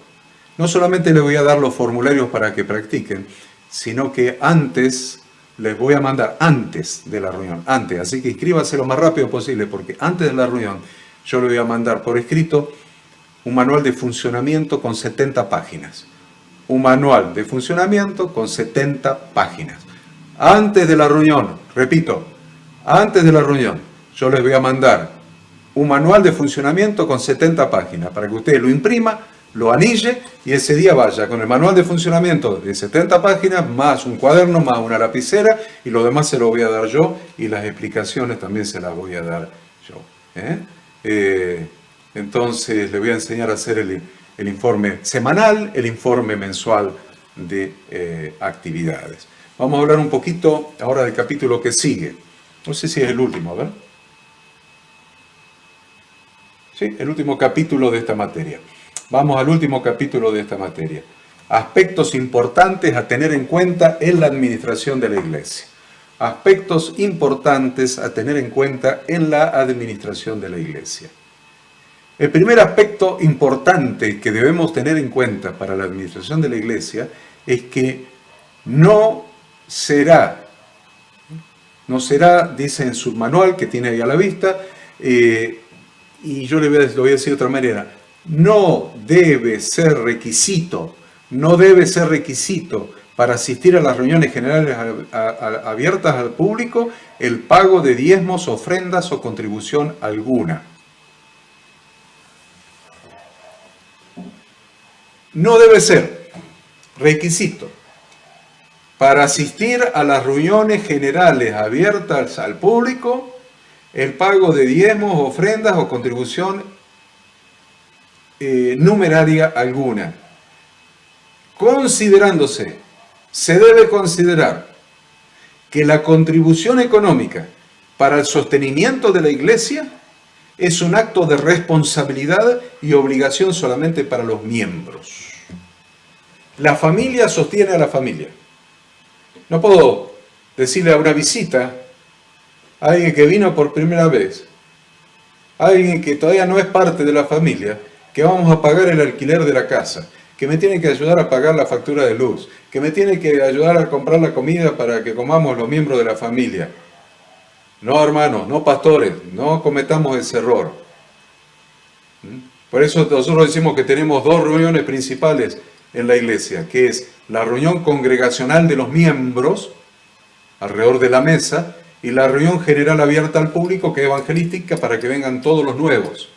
No solamente les voy a dar los formularios para que practiquen, sino que antes les voy a mandar, antes de la reunión, así que inscríbase lo más rápido posible porque antes de la reunión yo le voy a mandar por escrito un manual de funcionamiento con 70 páginas. Un manual de funcionamiento con 70 páginas. Antes de la reunión, repito, antes de la reunión, yo les voy a mandar un manual de funcionamiento con 70 páginas para que usted lo imprima, lo anille y ese día vaya con el manual de funcionamiento de 70 páginas, más un cuaderno, más una lapicera y lo demás se lo voy a dar yo y las explicaciones también se las voy a dar yo. Entonces le voy a enseñar a hacer el informe semanal, el informe mensual de actividades. Vamos a hablar un poquito ahora del capítulo que sigue. No sé si es el último, a ver. Sí, el último capítulo de esta materia. Vamos al último capítulo de esta materia. Aspectos importantes a tener en cuenta en la administración de la iglesia. Aspectos importantes a tener en cuenta en la administración de la iglesia. El primer aspecto importante que debemos tener en cuenta para la administración de la iglesia es que no será, dice en su manual que tiene ahí a la vista, y yo lo voy a decir de otra manera, no debe ser requisito para asistir a las reuniones generales abiertas al público el pago de diezmos, ofrendas o contribución alguna. No debe ser requisito para asistir a las reuniones generales abiertas al público el pago de diezmos, ofrendas o contribución numeraria alguna. Se debe considerar que la contribución económica para el sostenimiento de la iglesia es un acto de responsabilidad y obligación solamente para los miembros. La familia sostiene a la familia. No puedo decirle a una visita, a alguien que vino por primera vez, a alguien que todavía no es parte de la familia, que vamos a pagar el alquiler de la casa, que me tiene que ayudar a pagar la factura de luz, que me tiene que ayudar a comprar la comida para que comamos los miembros de la familia. No, hermanos, no pastores, no cometamos ese error. Por eso nosotros decimos que tenemos dos reuniones principales en la iglesia, que es la reunión congregacional de los miembros, alrededor de la mesa, y la reunión general abierta al público, que es evangelística, para que vengan todos los nuevos.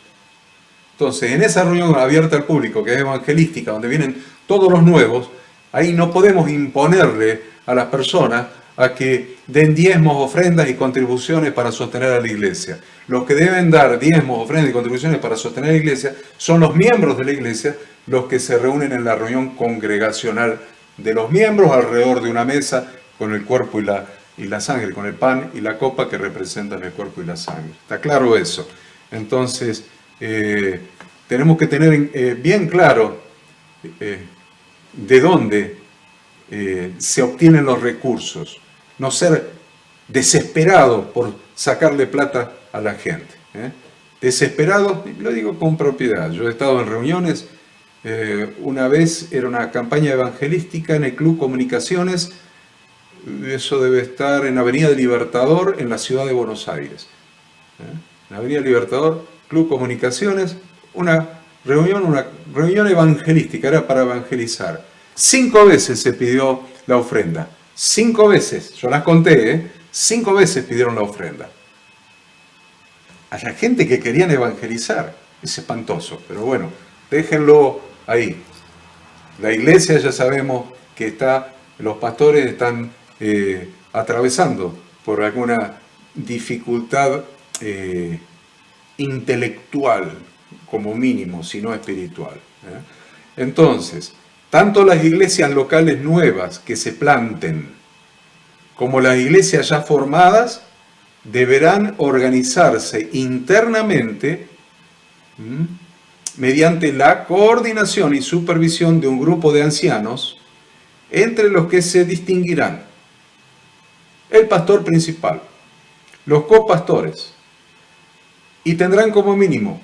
Entonces, en esa reunión abierta al público, que es evangelística, donde vienen todos los nuevos, ahí no podemos imponerle a las personas a que den diezmos, ofrendas y contribuciones para sostener a la iglesia. Los que deben dar diezmos, ofrendas y contribuciones para sostener a la iglesia son los miembros de la iglesia, los que se reúnen en la reunión congregacional de los miembros alrededor de una mesa con el cuerpo y la sangre, con el pan y la copa que representan el cuerpo y la sangre. ¿Está claro eso? Entonces, tenemos que tener bien claro de dónde se obtienen los recursos. No ser desesperado por sacarle plata a la gente. Desesperado, lo digo con propiedad. Yo he estado en reuniones, una vez era una campaña evangelística en el Club Comunicaciones, eso debe estar en Avenida Libertador, en la ciudad de Buenos Aires. En Avenida Libertador, Club Comunicaciones, una reunión evangelística, era para evangelizar. 5 veces se pidió la ofrenda. 5 veces, yo las conté, 5 veces pidieron la ofrenda. A la gente que querían evangelizar, es espantoso, pero bueno, déjenlo ahí. La iglesia ya sabemos que los pastores están atravesando por alguna dificultad intelectual, como mínimo, si no espiritual. Entonces, tanto las iglesias locales nuevas que se planten, como las iglesias ya formadas, deberán organizarse internamente mediante la coordinación y supervisión de un grupo de ancianos, entre los que se distinguirán el pastor principal, los copastores, y tendrán como mínimo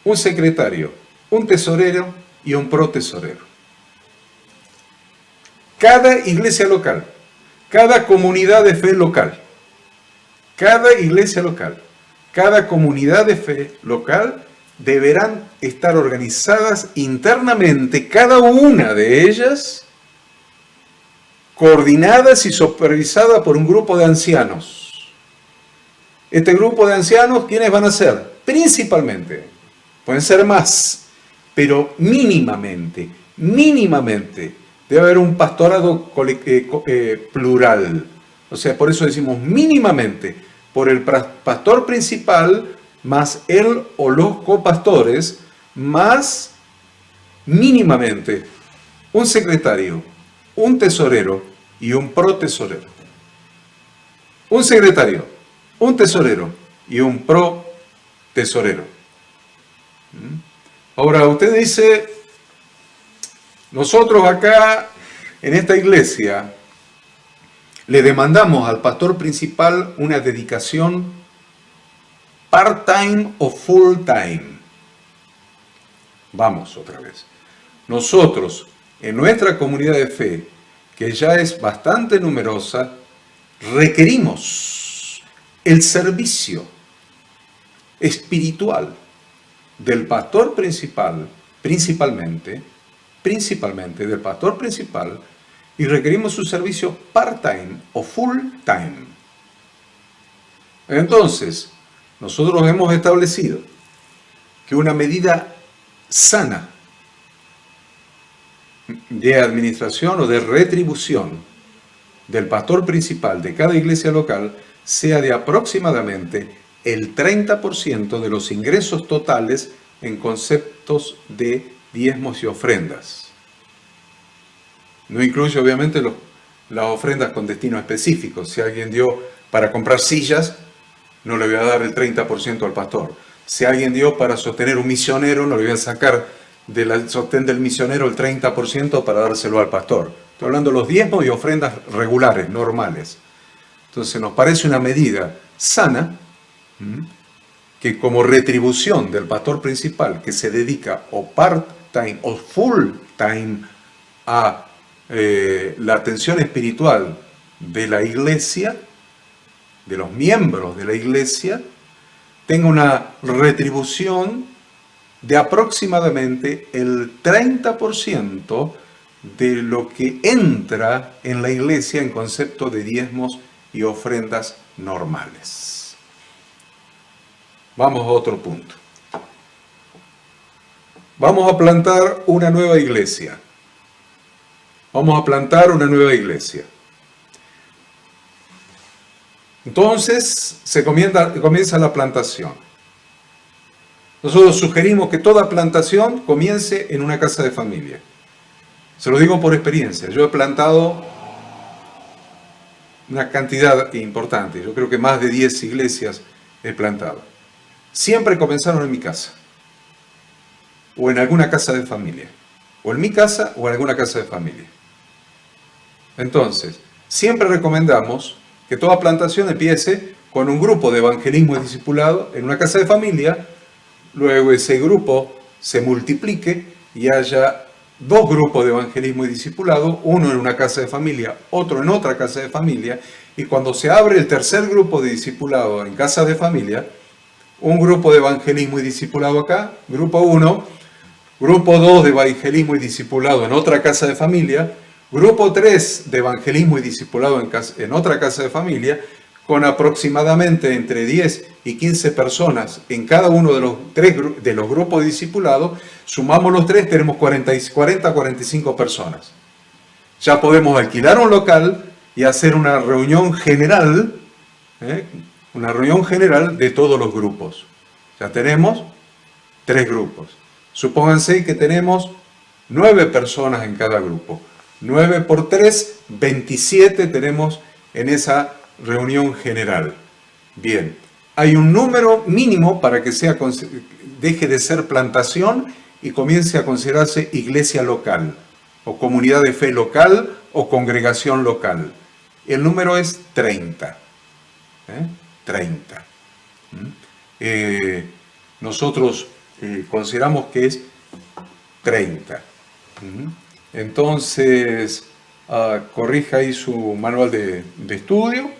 un secretario, un tesorero y un protesorero. Cada iglesia local, cada comunidad de fe local, cada iglesia local, cada comunidad de fe local deberán estar organizadas internamente, cada una de ellas coordinadas y supervisadas por un grupo de ancianos. Este grupo de ancianos, ¿quiénes van a ser? Principalmente, pueden ser más, pero mínimamente, debe haber un pastorado plural. O sea, por eso decimos mínimamente, por el pastor principal, más él o los copastores, más mínimamente un secretario, un tesorero y un protesorero. Un secretario, un tesorero y un protesorero. Ahora, usted dice, nosotros acá en esta iglesia le demandamos al pastor principal una dedicación part-time o full-time. Vamos otra vez. Nosotros, en nuestra comunidad de fe, que ya es bastante numerosa, requerimos el servicio espiritual del pastor principal, principalmente del pastor principal, y requerimos su servicio part-time o full-time. Entonces, nosotros hemos establecido que una medida sana de administración o de retribución del pastor principal de cada iglesia local sea de aproximadamente el 30% de los ingresos totales en conceptos de diezmos y ofrendas. No incluye obviamente las ofrendas con destino específico. Si alguien dio para comprar sillas, no le voy a dar el 30% al pastor. Si alguien dio para sostener un misionero, no le voy a sacar del sostén del misionero el 30% para dárselo al pastor. Estoy hablando de los diezmos y ofrendas regulares, normales. Entonces nos parece una medida sana que como retribución del pastor principal que se dedica o part-time o full-time a la atención espiritual de la iglesia, de los miembros de la iglesia, tenga una retribución de aproximadamente el 30% de lo que entra en la iglesia en concepto de diezmos y ofrendas normales. Vamos a otro punto. Vamos a plantar una nueva iglesia. Vamos a plantar una nueva iglesia. Entonces comienza la plantación. Nosotros sugerimos que toda plantación comience en una casa de familia. Se lo digo por experiencia. Yo he plantado una cantidad importante. Yo creo que más de 10 iglesias he plantado. Siempre comenzaron en mi casa. O en alguna casa de familia. O en mi casa o en alguna casa de familia. Entonces, siempre recomendamos que toda plantación empiece con un grupo de evangelismo y discipulado en una casa de familia. Luego ese grupo se multiplique y haya 2 grupos de evangelismo y discipulado, uno en una casa de familia, otro en otra casa de familia, y cuando se abre el tercer grupo de discipulado en casas de familia, un grupo de evangelismo y discipulado acá, grupo 1, grupo 2 de evangelismo y discipulado en otra casa de familia, grupo 3 de evangelismo y discipulado en otra casa de familia, con aproximadamente entre 10 y 15 personas en cada uno de los grupos de discipulado. Sumamos los 3, tenemos 40 a 45 personas. Ya podemos alquilar un local y hacer una reunión general, de todos los grupos. Ya tenemos 3 grupos. Supónganse que tenemos 9 personas en cada grupo. 9 por 3, 27 tenemos en esa reunión general. Bien, hay un número mínimo para que deje de ser plantación y comience a considerarse iglesia local, o comunidad de fe local, o congregación local. El número es 30. 30. Nosotros consideramos que es 30. Entonces, corrija ahí su manual de estudio,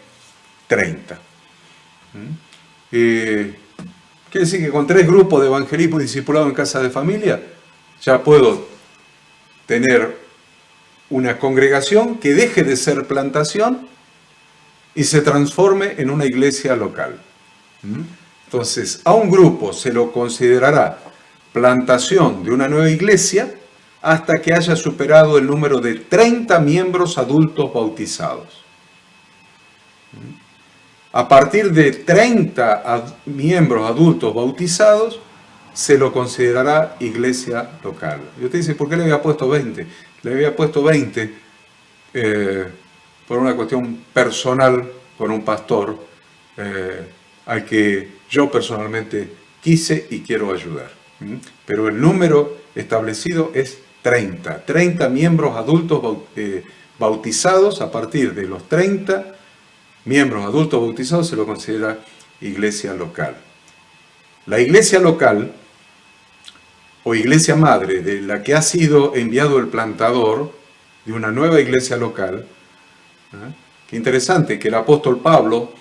30. Quiere decir que con 3 grupos de evangelismo y discipulado en casa de familia, ya puedo tener una congregación que deje de ser plantación y se transforme en una iglesia local. Entonces, a un grupo se lo considerará plantación de una nueva iglesia hasta que haya superado el número de 30 miembros adultos bautizados. A partir de 30 miembros adultos bautizados, se lo considerará iglesia local. Y usted dice, ¿por qué le había puesto 20? Le había puesto 20 por una cuestión personal con un pastor al que yo personalmente quise y quiero ayudar. Pero el número establecido es 30. 30 miembros adultos bautizados. A partir de los 30 miembros adultos bautizados se lo considera iglesia local. La iglesia local o iglesia madre de la que ha sido enviado el plantador de una nueva iglesia local. Qué interesante que el apóstol Pablo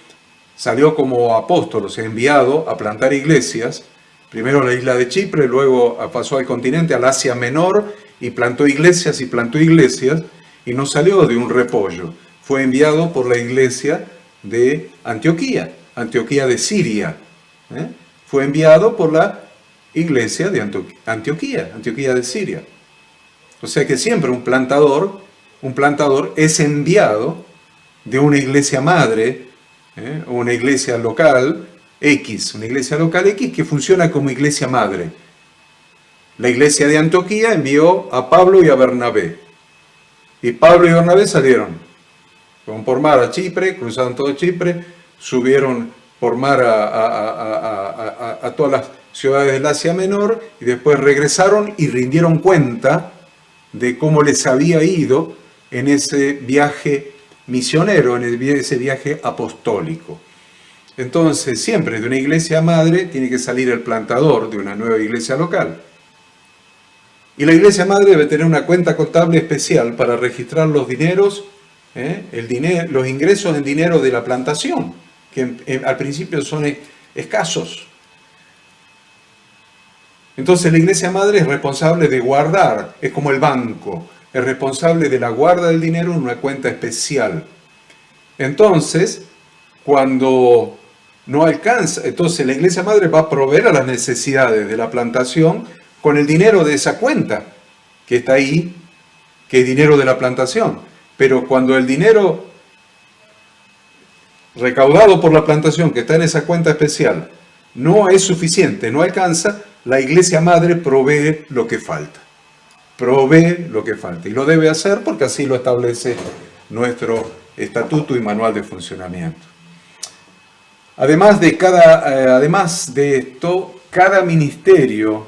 salió como apóstol, o sea, enviado a plantar iglesias, primero a la isla de Chipre, luego pasó al continente, al Asia Menor, y plantó iglesias, y no salió de un repollo. Fue enviado por la iglesia de Antioquía de Siria. Fue enviado por la iglesia de Antioquía de Siria. O sea que siempre un plantador es enviado de una iglesia madre, o una iglesia local X, que funciona como iglesia madre. La iglesia de Antioquía envió a Pablo y a Bernabé. Y Pablo y Bernabé salieron por mar a Chipre, cruzaron todo Chipre, subieron por mar a todas las ciudades del Asia Menor y después regresaron y rindieron cuenta de cómo les había ido en ese viaje misionero, en ese viaje apostólico. Entonces, siempre de una iglesia madre tiene que salir el plantador de una nueva iglesia local. Y la iglesia madre debe tener una cuenta contable especial para registrar los dineros, los ingresos en dinero de la plantación, que al principio son escasos. Entonces la iglesia madre es responsable de guardar, es como el banco, es responsable de la guarda del dinero en una cuenta especial. Entonces, cuando no alcanza, entonces la iglesia madre va a proveer a las necesidades de la plantación con el dinero de esa cuenta que está ahí, que es dinero de la plantación. Pero cuando el dinero recaudado por la plantación que está en esa cuenta especial no es suficiente, no alcanza, la iglesia madre provee lo que falta. Provee lo que falta. Y lo debe hacer porque así lo establece nuestro estatuto y manual de funcionamiento. Además de esto, cada ministerio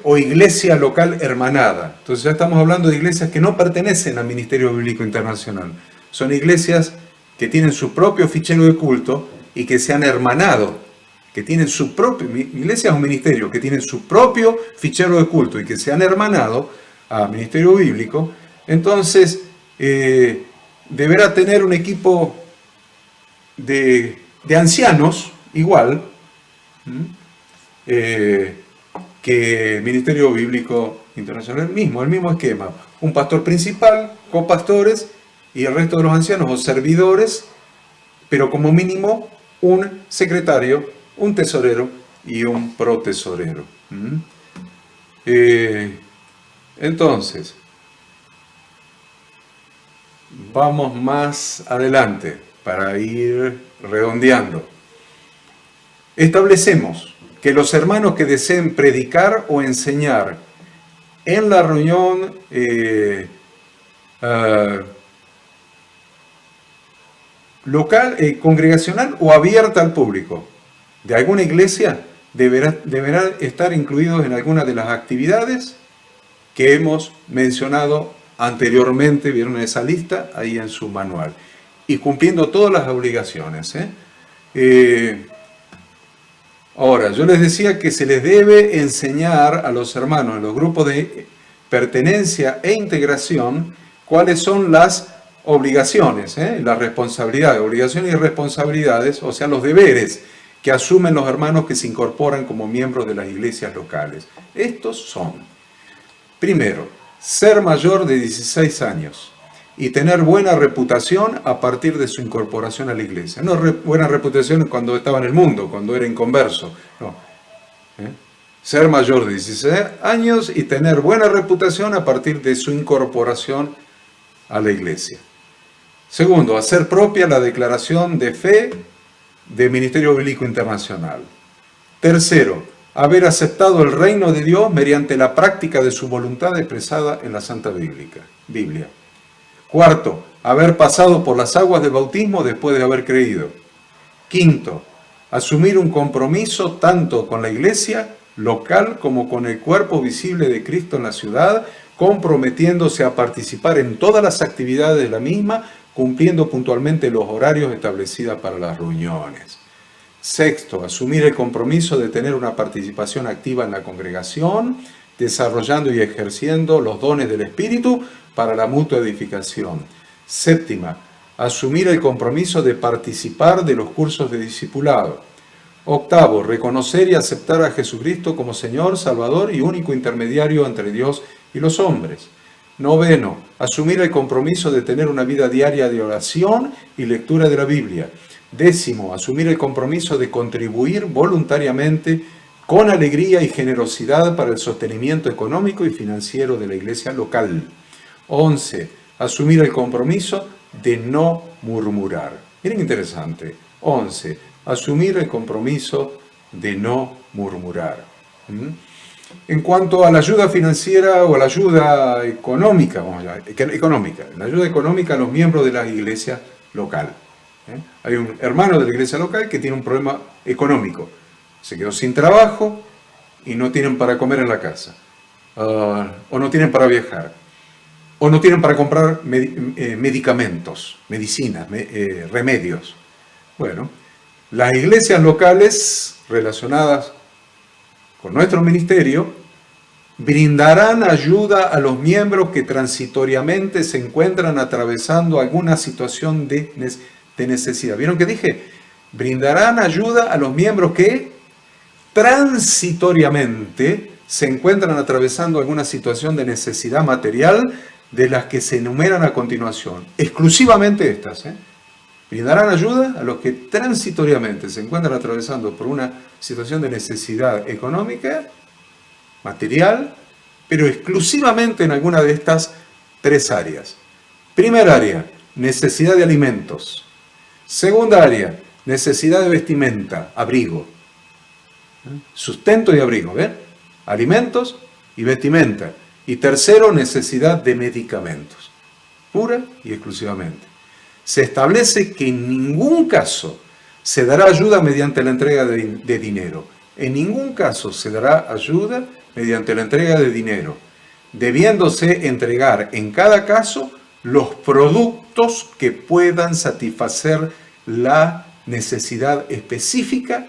o iglesia local hermanada. Entonces ya estamos hablando de iglesias que no pertenecen al Ministerio Bíblico Internacional. Son iglesias que tienen su propio fichero de culto y que se han hermanado, que tienen su propio, iglesias o ministerios que tienen su propio fichero de culto y que se han hermanado al Ministerio Bíblico. Entonces deberá tener un equipo de ancianos igual, que el Ministerio Bíblico Internacional mismo, el mismo esquema. Un pastor principal, copastores y el resto de los ancianos o servidores, pero como mínimo un secretario, un tesorero y un protesorero. Entonces, vamos más adelante para ir redondeando. Establecemos que los hermanos que deseen predicar o enseñar en la reunión local, congregacional o abierta al público de alguna iglesia deberán estar incluidos en alguna de las actividades que hemos mencionado anteriormente. Vieron esa lista ahí en su manual, y cumpliendo todas las obligaciones. Ahora, yo les decía que se les debe enseñar a los hermanos en los grupos de pertenencia e integración cuáles son las obligaciones, las responsabilidades, obligaciones y responsabilidades, o sea, los deberes que asumen los hermanos que se incorporan como miembros de las iglesias locales. Estos son: primero, ser mayor de 16 años y tener buena reputación a partir de su incorporación a la iglesia. No buena reputación cuando estaba en el mundo, cuando era inconverso, no. Ser mayor de 16 años y tener buena reputación a partir de su incorporación a la iglesia. Segundo, hacer propia la declaración de fe del Ministerio Bíblico Internacional. Tercero, haber aceptado el reino de Dios mediante la práctica de su voluntad expresada en la Santa Biblia. Cuarto, haber pasado por las aguas del bautismo después de haber creído. Quinto, asumir un compromiso tanto con la iglesia local como con el cuerpo visible de Cristo en la ciudad, comprometiéndose a participar en todas las actividades de la misma, cumpliendo puntualmente los horarios establecidos para las reuniones. Sexto, asumir el compromiso de tener una participación activa en la congregación, desarrollando y ejerciendo los dones del Espíritu para la mutua edificación. Séptima, asumir el compromiso de participar de los cursos de discipulado. Octavo, reconocer y aceptar a Jesucristo como Señor, Salvador y único intermediario entre Dios y los hombres. Noveno, asumir el compromiso de tener una vida diaria de oración y lectura de la Biblia. Décimo, asumir el compromiso de contribuir voluntariamente con alegría y generosidad para el sostenimiento económico y financiero de la iglesia local. 11. Asumir el compromiso de no murmurar. Miren interesante. 11. Asumir el compromiso de no murmurar. En cuanto a la ayuda financiera o a la ayuda económica, la ayuda económica a los miembros de la iglesia local. Hay un hermano de la iglesia local que tiene un problema económico. Se quedó sin trabajo y no tienen para comer en la casa. O no tienen para viajar. O no tienen para comprar medicamentos, medicinas, remedios. Bueno, las iglesias locales relacionadas con nuestro ministerio brindarán ayuda a los miembros que transitoriamente se encuentran atravesando alguna situación de necesidad. ¿Vieron que dije? Brindarán ayuda a los miembros que transitoriamente se encuentran atravesando alguna situación de necesidad material de las que se enumeran a continuación. Exclusivamente estas. Brindarán ayuda a los que transitoriamente se encuentran atravesando por una situación de necesidad económica, material, pero exclusivamente en alguna de estas tres áreas. Primera área, necesidad de alimentos. Segunda área, necesidad de vestimenta, abrigo. Sustento y abrigo, ¿ven? Alimentos y vestimenta. Y tercero, necesidad de medicamentos. Pura y exclusivamente. Se establece que en ningún caso se dará ayuda mediante la entrega de dinero. En ningún caso se dará ayuda mediante la entrega de dinero, debiéndose entregar en cada caso los productos que puedan satisfacer la necesidad específica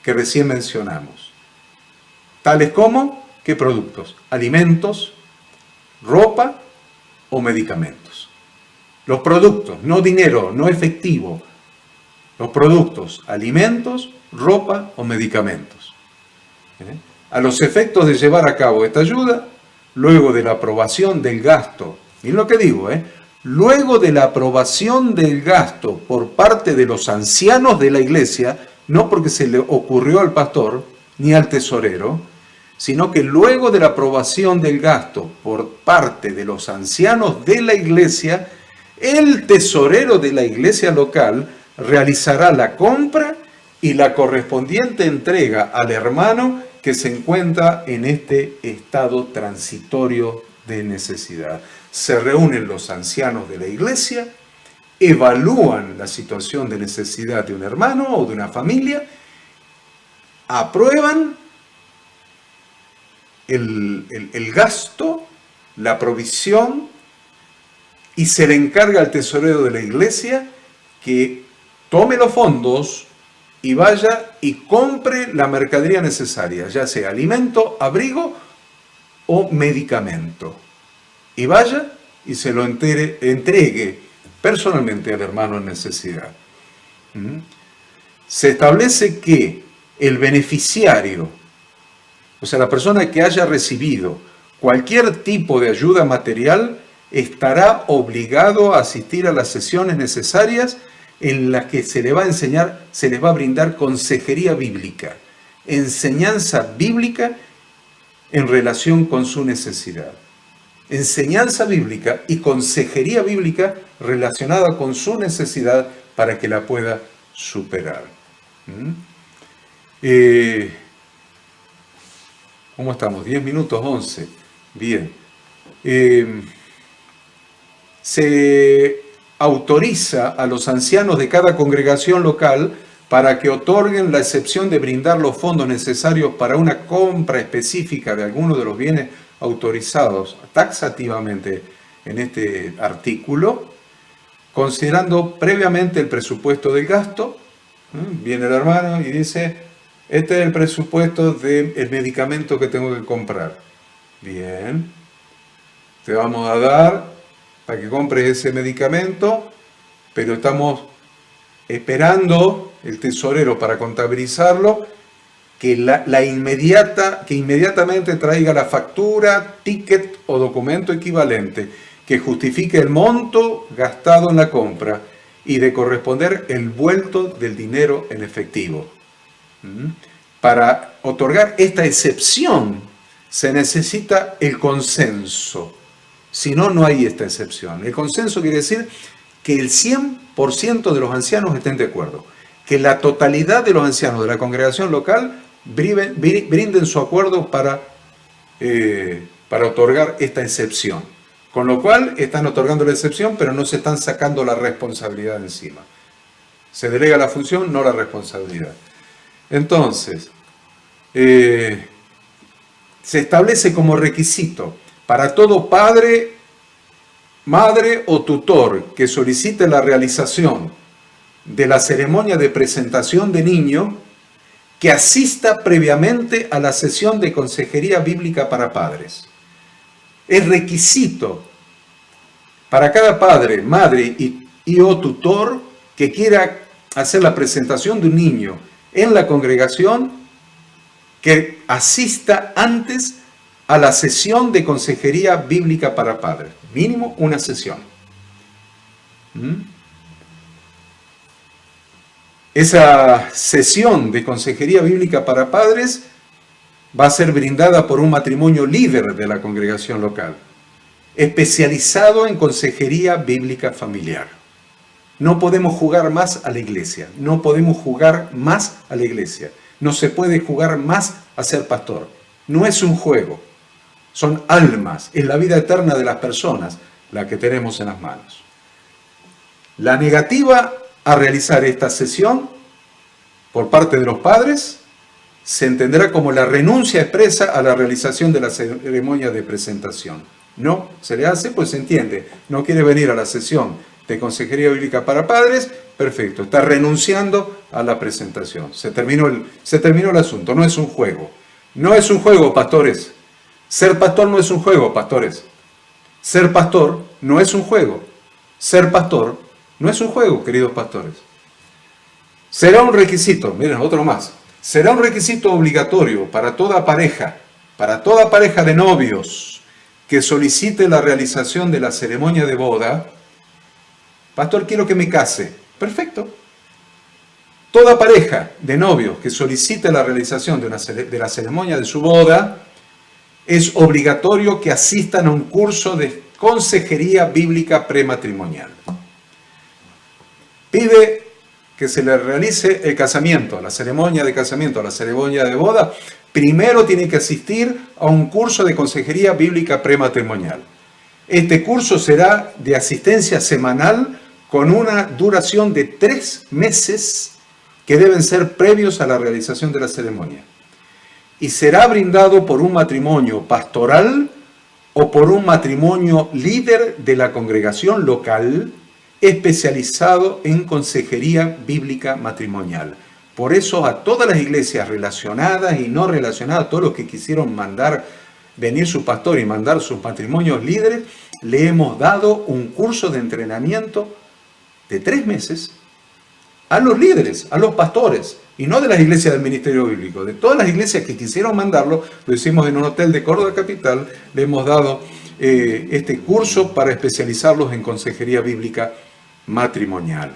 que recién mencionamos. Tales como, ¿qué productos? Alimentos, ropa o medicamentos. Los productos, no dinero, no efectivo. Los productos, alimentos, ropa o medicamentos. A los efectos de llevar a cabo esta ayuda, luego de la aprobación del gasto, miren lo que digo, luego de la aprobación del gasto por parte de los ancianos de la iglesia, no porque se le ocurrió al pastor ni al tesorero, sino que luego de la aprobación del gasto por parte de los ancianos de la iglesia, el tesorero de la iglesia local realizará la compra y la correspondiente entrega al hermano que se encuentra en este estado transitorio de necesidad. Se reúnen los ancianos de la iglesia, evalúan la situación de necesidad de un hermano o de una familia, aprueban el gasto, la provisión, y se le encarga al tesorero de la iglesia que tome los fondos y vaya y compre la mercadería necesaria, ya sea alimento, abrigo o medicamento. Y vaya y se lo entregue personalmente al hermano en necesidad. Se establece que el beneficiario, o sea, la persona que haya recibido cualquier tipo de ayuda material, estará obligado a asistir a las sesiones necesarias en las que se le va a enseñar, se les va a brindar consejería bíblica, enseñanza bíblica en relación con su necesidad. Enseñanza bíblica y consejería bíblica relacionada con su necesidad para que la pueda superar. ¿Cómo estamos? 10 minutos, 11. Bien. Se autoriza a los ancianos de cada congregación local para que otorguen la excepción de brindar los fondos necesarios para una compra específica de alguno de los bienes autorizados taxativamente en este artículo, considerando previamente el presupuesto del gasto. Viene el hermano y dice: este es el presupuesto del medicamento que tengo que comprar. Bien, te vamos a dar para que compres ese medicamento, pero estamos esperando el tesorero para contabilizarlo, que inmediatamente traiga la factura, ticket o documento equivalente que justifique el monto gastado en la compra y de corresponder el vuelto del dinero en efectivo. Para otorgar esta excepción se necesita el consenso. Si no, no hay esta excepción. El consenso quiere decir que el 100% de los ancianos estén de acuerdo, que la totalidad de los ancianos de la congregación local brinden su acuerdo para otorgar esta excepción. Con lo cual están otorgando la excepción, pero no se están sacando la responsabilidad encima. Se delega la función, no la responsabilidad. Entonces, se establece como requisito para todo padre, madre o tutor que solicite la realización de la ceremonia de presentación de niño, que asista previamente a la sesión de consejería bíblica para padres. Es requisito para cada padre, madre y o tutor que quiera hacer la presentación de un niño en la congregación, que asista antes a la sesión de consejería bíblica para padres. Mínimo una sesión. Esa sesión de consejería bíblica para padres va a ser brindada por un matrimonio líder de la congregación local. especializado en consejería bíblica familiar. No podemos jugar más a la iglesia, no podemos jugar más a la iglesia, no se puede jugar más a ser pastor. No es un juego, son almas, es la vida eterna de las personas la que tenemos en las manos. La negativa a realizar esta sesión por parte de los padres se entenderá como la renuncia expresa a la realización de la ceremonia de presentación. No se le hace, pues se entiende, no quiere venir a la sesión de consejería bíblica para padres, perfecto, está renunciando a la presentación. Se terminó el asunto, no es un juego. No es un juego, pastores. Ser pastor no es un juego, pastores. Ser pastor no es un juego. Ser pastor no es un juego, queridos pastores. Será un requisito, miren, otro más. Será un requisito obligatorio para toda pareja de novios que solicite la realización de la ceremonia de boda. Pastor, quiero que me case. Perfecto. Toda pareja de novios que solicite la realización de la ceremonia de su boda, es obligatorio que asistan a un curso de consejería bíblica prematrimonial. Pide que se le realice el casamiento, la ceremonia de casamiento, la ceremonia de boda. Primero tiene que asistir a un curso de consejería bíblica prematrimonial. Este curso será de asistencia semanal con una duración de 3 meses que deben ser previos a la realización de la ceremonia. Y será brindado por un matrimonio pastoral o por un matrimonio líder de la congregación local especializado en consejería bíblica matrimonial. Por eso a todas las iglesias relacionadas y no relacionadas, todos los que quisieron venir su pastor y mandar sus matrimonios líderes, le hemos dado un curso de entrenamiento de 3 meses a los líderes, a los pastores, y no de las iglesias del ministerio bíblico, de todas las iglesias que quisieron mandarlo. Lo hicimos en un hotel de Córdoba capital, le hemos dado este curso para especializarlos en consejería bíblica matrimonial.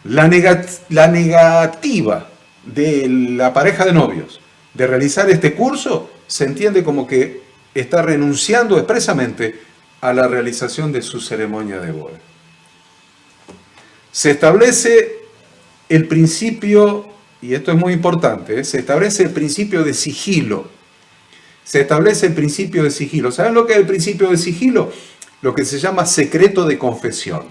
La negativa de la pareja de novios de realizar este curso se entiende como que está renunciando expresamente a la realización de su ceremonia de boda. Se establece el principio, y esto es muy importante, se establece el principio de sigilo. Se establece el principio de sigilo. ¿Saben lo que es el principio de sigilo? Lo que se llama secreto de confesión.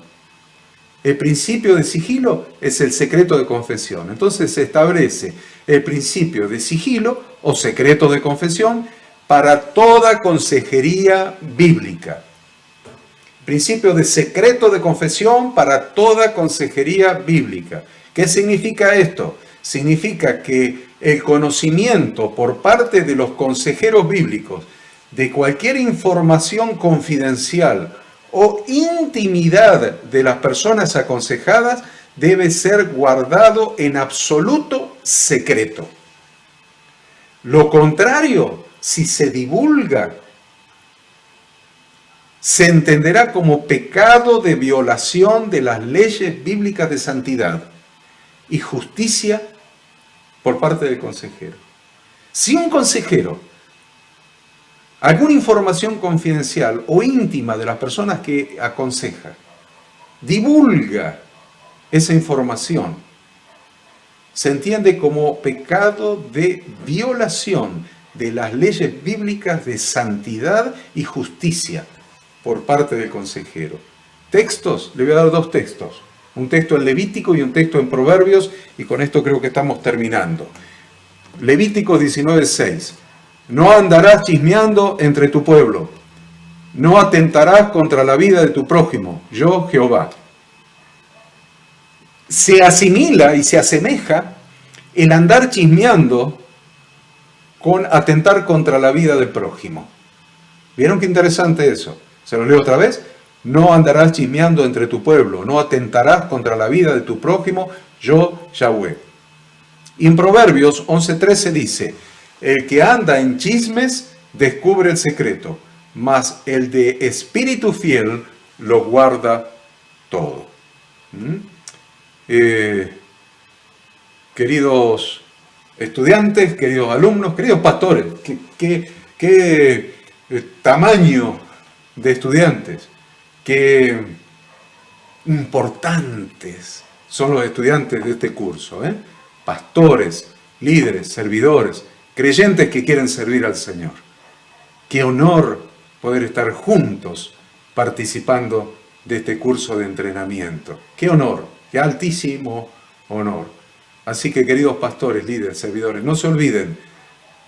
El principio de sigilo es el secreto de confesión. Entonces se establece el principio de sigilo o secreto de confesión para toda consejería bíblica. Principio de secreto de confesión para toda consejería bíblica. ¿Qué significa esto? Significa que el conocimiento por parte de los consejeros bíblicos de cualquier información confidencial o intimidad de las personas aconsejadas debe ser guardado en absoluto secreto. Lo contrario, si se divulga, se entenderá como pecado de violación de las leyes bíblicas de santidad y justicia por parte del consejero. Si un consejero, alguna información confidencial o íntima de las personas que aconseja, divulga esa información, se entiende como pecado de violación de las leyes bíblicas de santidad y justicia por parte del consejero. Textos, le voy a dar 2 textos. Un texto en Levítico y un texto en Proverbios, y con esto creo que estamos terminando. Levítico 19:6. No andarás chismeando entre tu pueblo, no atentarás contra la vida de tu prójimo, yo Jehová. Se asimila y se asemeja el andar chismeando con atentar contra la vida del prójimo. ¿Vieron qué interesante eso? Se lo leo otra vez. No andarás chismeando entre tu pueblo, no atentarás contra la vida de tu prójimo, yo Yahweh. Y en Proverbios 11:13 dice, el que anda en chismes descubre el secreto, mas el de espíritu fiel lo guarda todo. Queridos estudiantes, queridos alumnos, queridos pastores, qué tamaño de estudiantes. Qué importantes son los estudiantes de este curso, ¿eh? Pastores, líderes, servidores, creyentes que quieren servir al Señor. Qué honor poder estar juntos participando de este curso de entrenamiento. Qué honor, qué altísimo honor. Así que, queridos pastores, líderes, servidores, no se olviden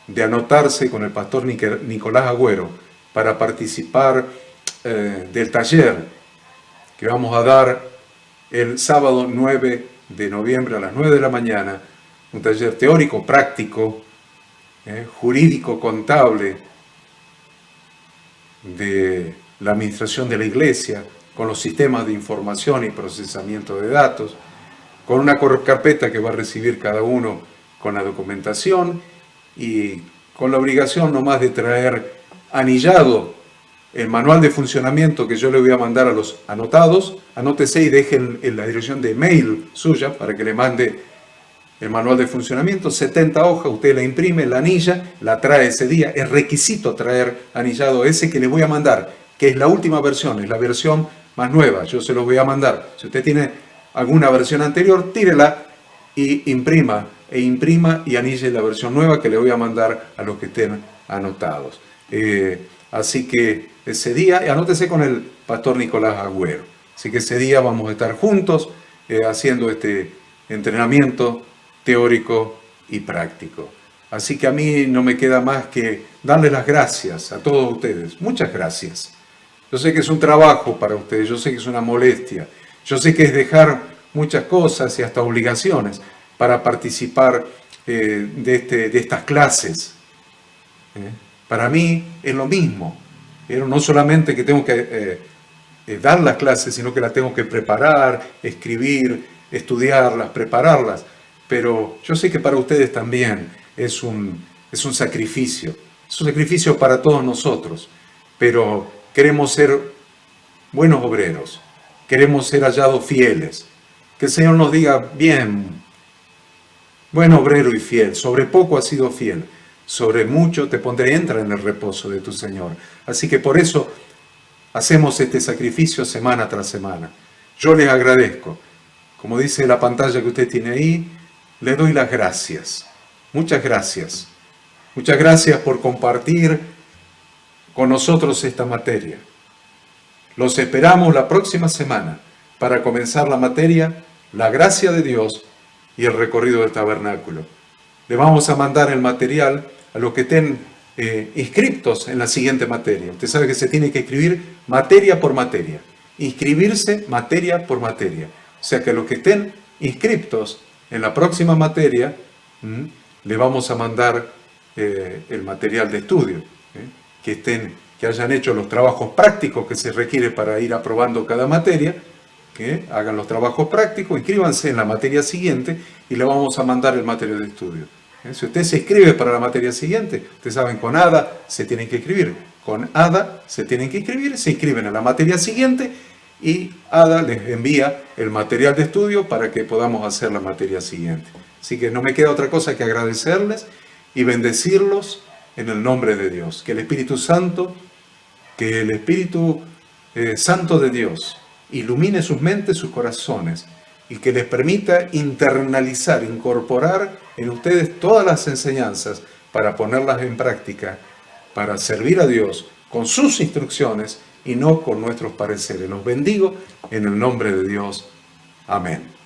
de anotarse con el pastor Nicolás Agüero para participar del taller que vamos a dar el sábado 9 de noviembre a las 9 de la mañana, un taller teórico, práctico, jurídico, contable, de la administración de la iglesia, con los sistemas de información y procesamiento de datos, con una carpeta que va a recibir cada uno con la documentación y con la obligación nomás de traer anillado el manual de funcionamiento que yo le voy a mandar a los anotados. Anótese y dejen en la dirección de mail suya para que le mande el manual de funcionamiento. 70 hojas, usted la imprime, la anilla, la trae ese día. Es requisito traer anillado ese que le voy a mandar, que es la última versión, es la versión más nueva. Yo se los voy a mandar. Si usted tiene alguna versión anterior, tírela y imprima y anille la versión nueva que le voy a mandar a los que estén anotados. Así que ese día, anótese con el pastor Nicolás Agüero. Así que ese día vamos a estar juntos haciendo este entrenamiento teórico y práctico. Así que a mí no me queda más que darles las gracias a todos ustedes. Muchas gracias. Yo sé que es un trabajo para ustedes, yo sé que es una molestia, yo sé que es dejar muchas cosas y hasta obligaciones para participar de estas clases. Para mí es lo mismo, pero no solamente que tengo que dar las clases, sino que las tengo que preparar, escribir, estudiarlas, prepararlas. Pero yo sé que para ustedes también es un sacrificio para todos nosotros, pero queremos ser buenos obreros, queremos ser hallados fieles. Que el Señor nos diga, bien, buen obrero y fiel, sobre poco has sido fiel, sobre mucho te pondré, entra en el reposo de tu Señor. Así que por eso hacemos este sacrificio semana tras semana. Yo les agradezco. Como dice la pantalla que usted tiene ahí, le doy las gracias. Muchas gracias. Muchas gracias por compartir con nosotros esta materia. Los esperamos la próxima semana para comenzar la materia, la gracia de Dios y el recorrido del tabernáculo. Le vamos a mandar el material a los que estén inscriptos en la siguiente materia. Usted sabe que se tiene que escribir materia por materia. Inscribirse materia por materia. O sea que a los que estén inscriptos en la próxima materia, le vamos a mandar el material de estudio, que hayan hecho los trabajos prácticos que se requiere para ir aprobando cada materia, que hagan los trabajos prácticos, inscríbanse en la materia siguiente y le vamos a mandar el material de estudio. Si usted se inscribe para la materia siguiente, ustedes saben, con ADA se tienen que inscribir, con ADA se tienen que inscribir, se inscriben en la materia siguiente y ADA les envía el material de estudio para que podamos hacer la materia siguiente. Así que no me queda otra cosa que agradecerles y bendecirlos en el nombre de Dios. Que el Espíritu Santo de Dios ilumine sus mentes, sus corazones y que les permita internalizar, incorporar en ustedes todas las enseñanzas para ponerlas en práctica, para servir a Dios con sus instrucciones y no con nuestros pareceres. Los bendigo en el nombre de Dios. Amén.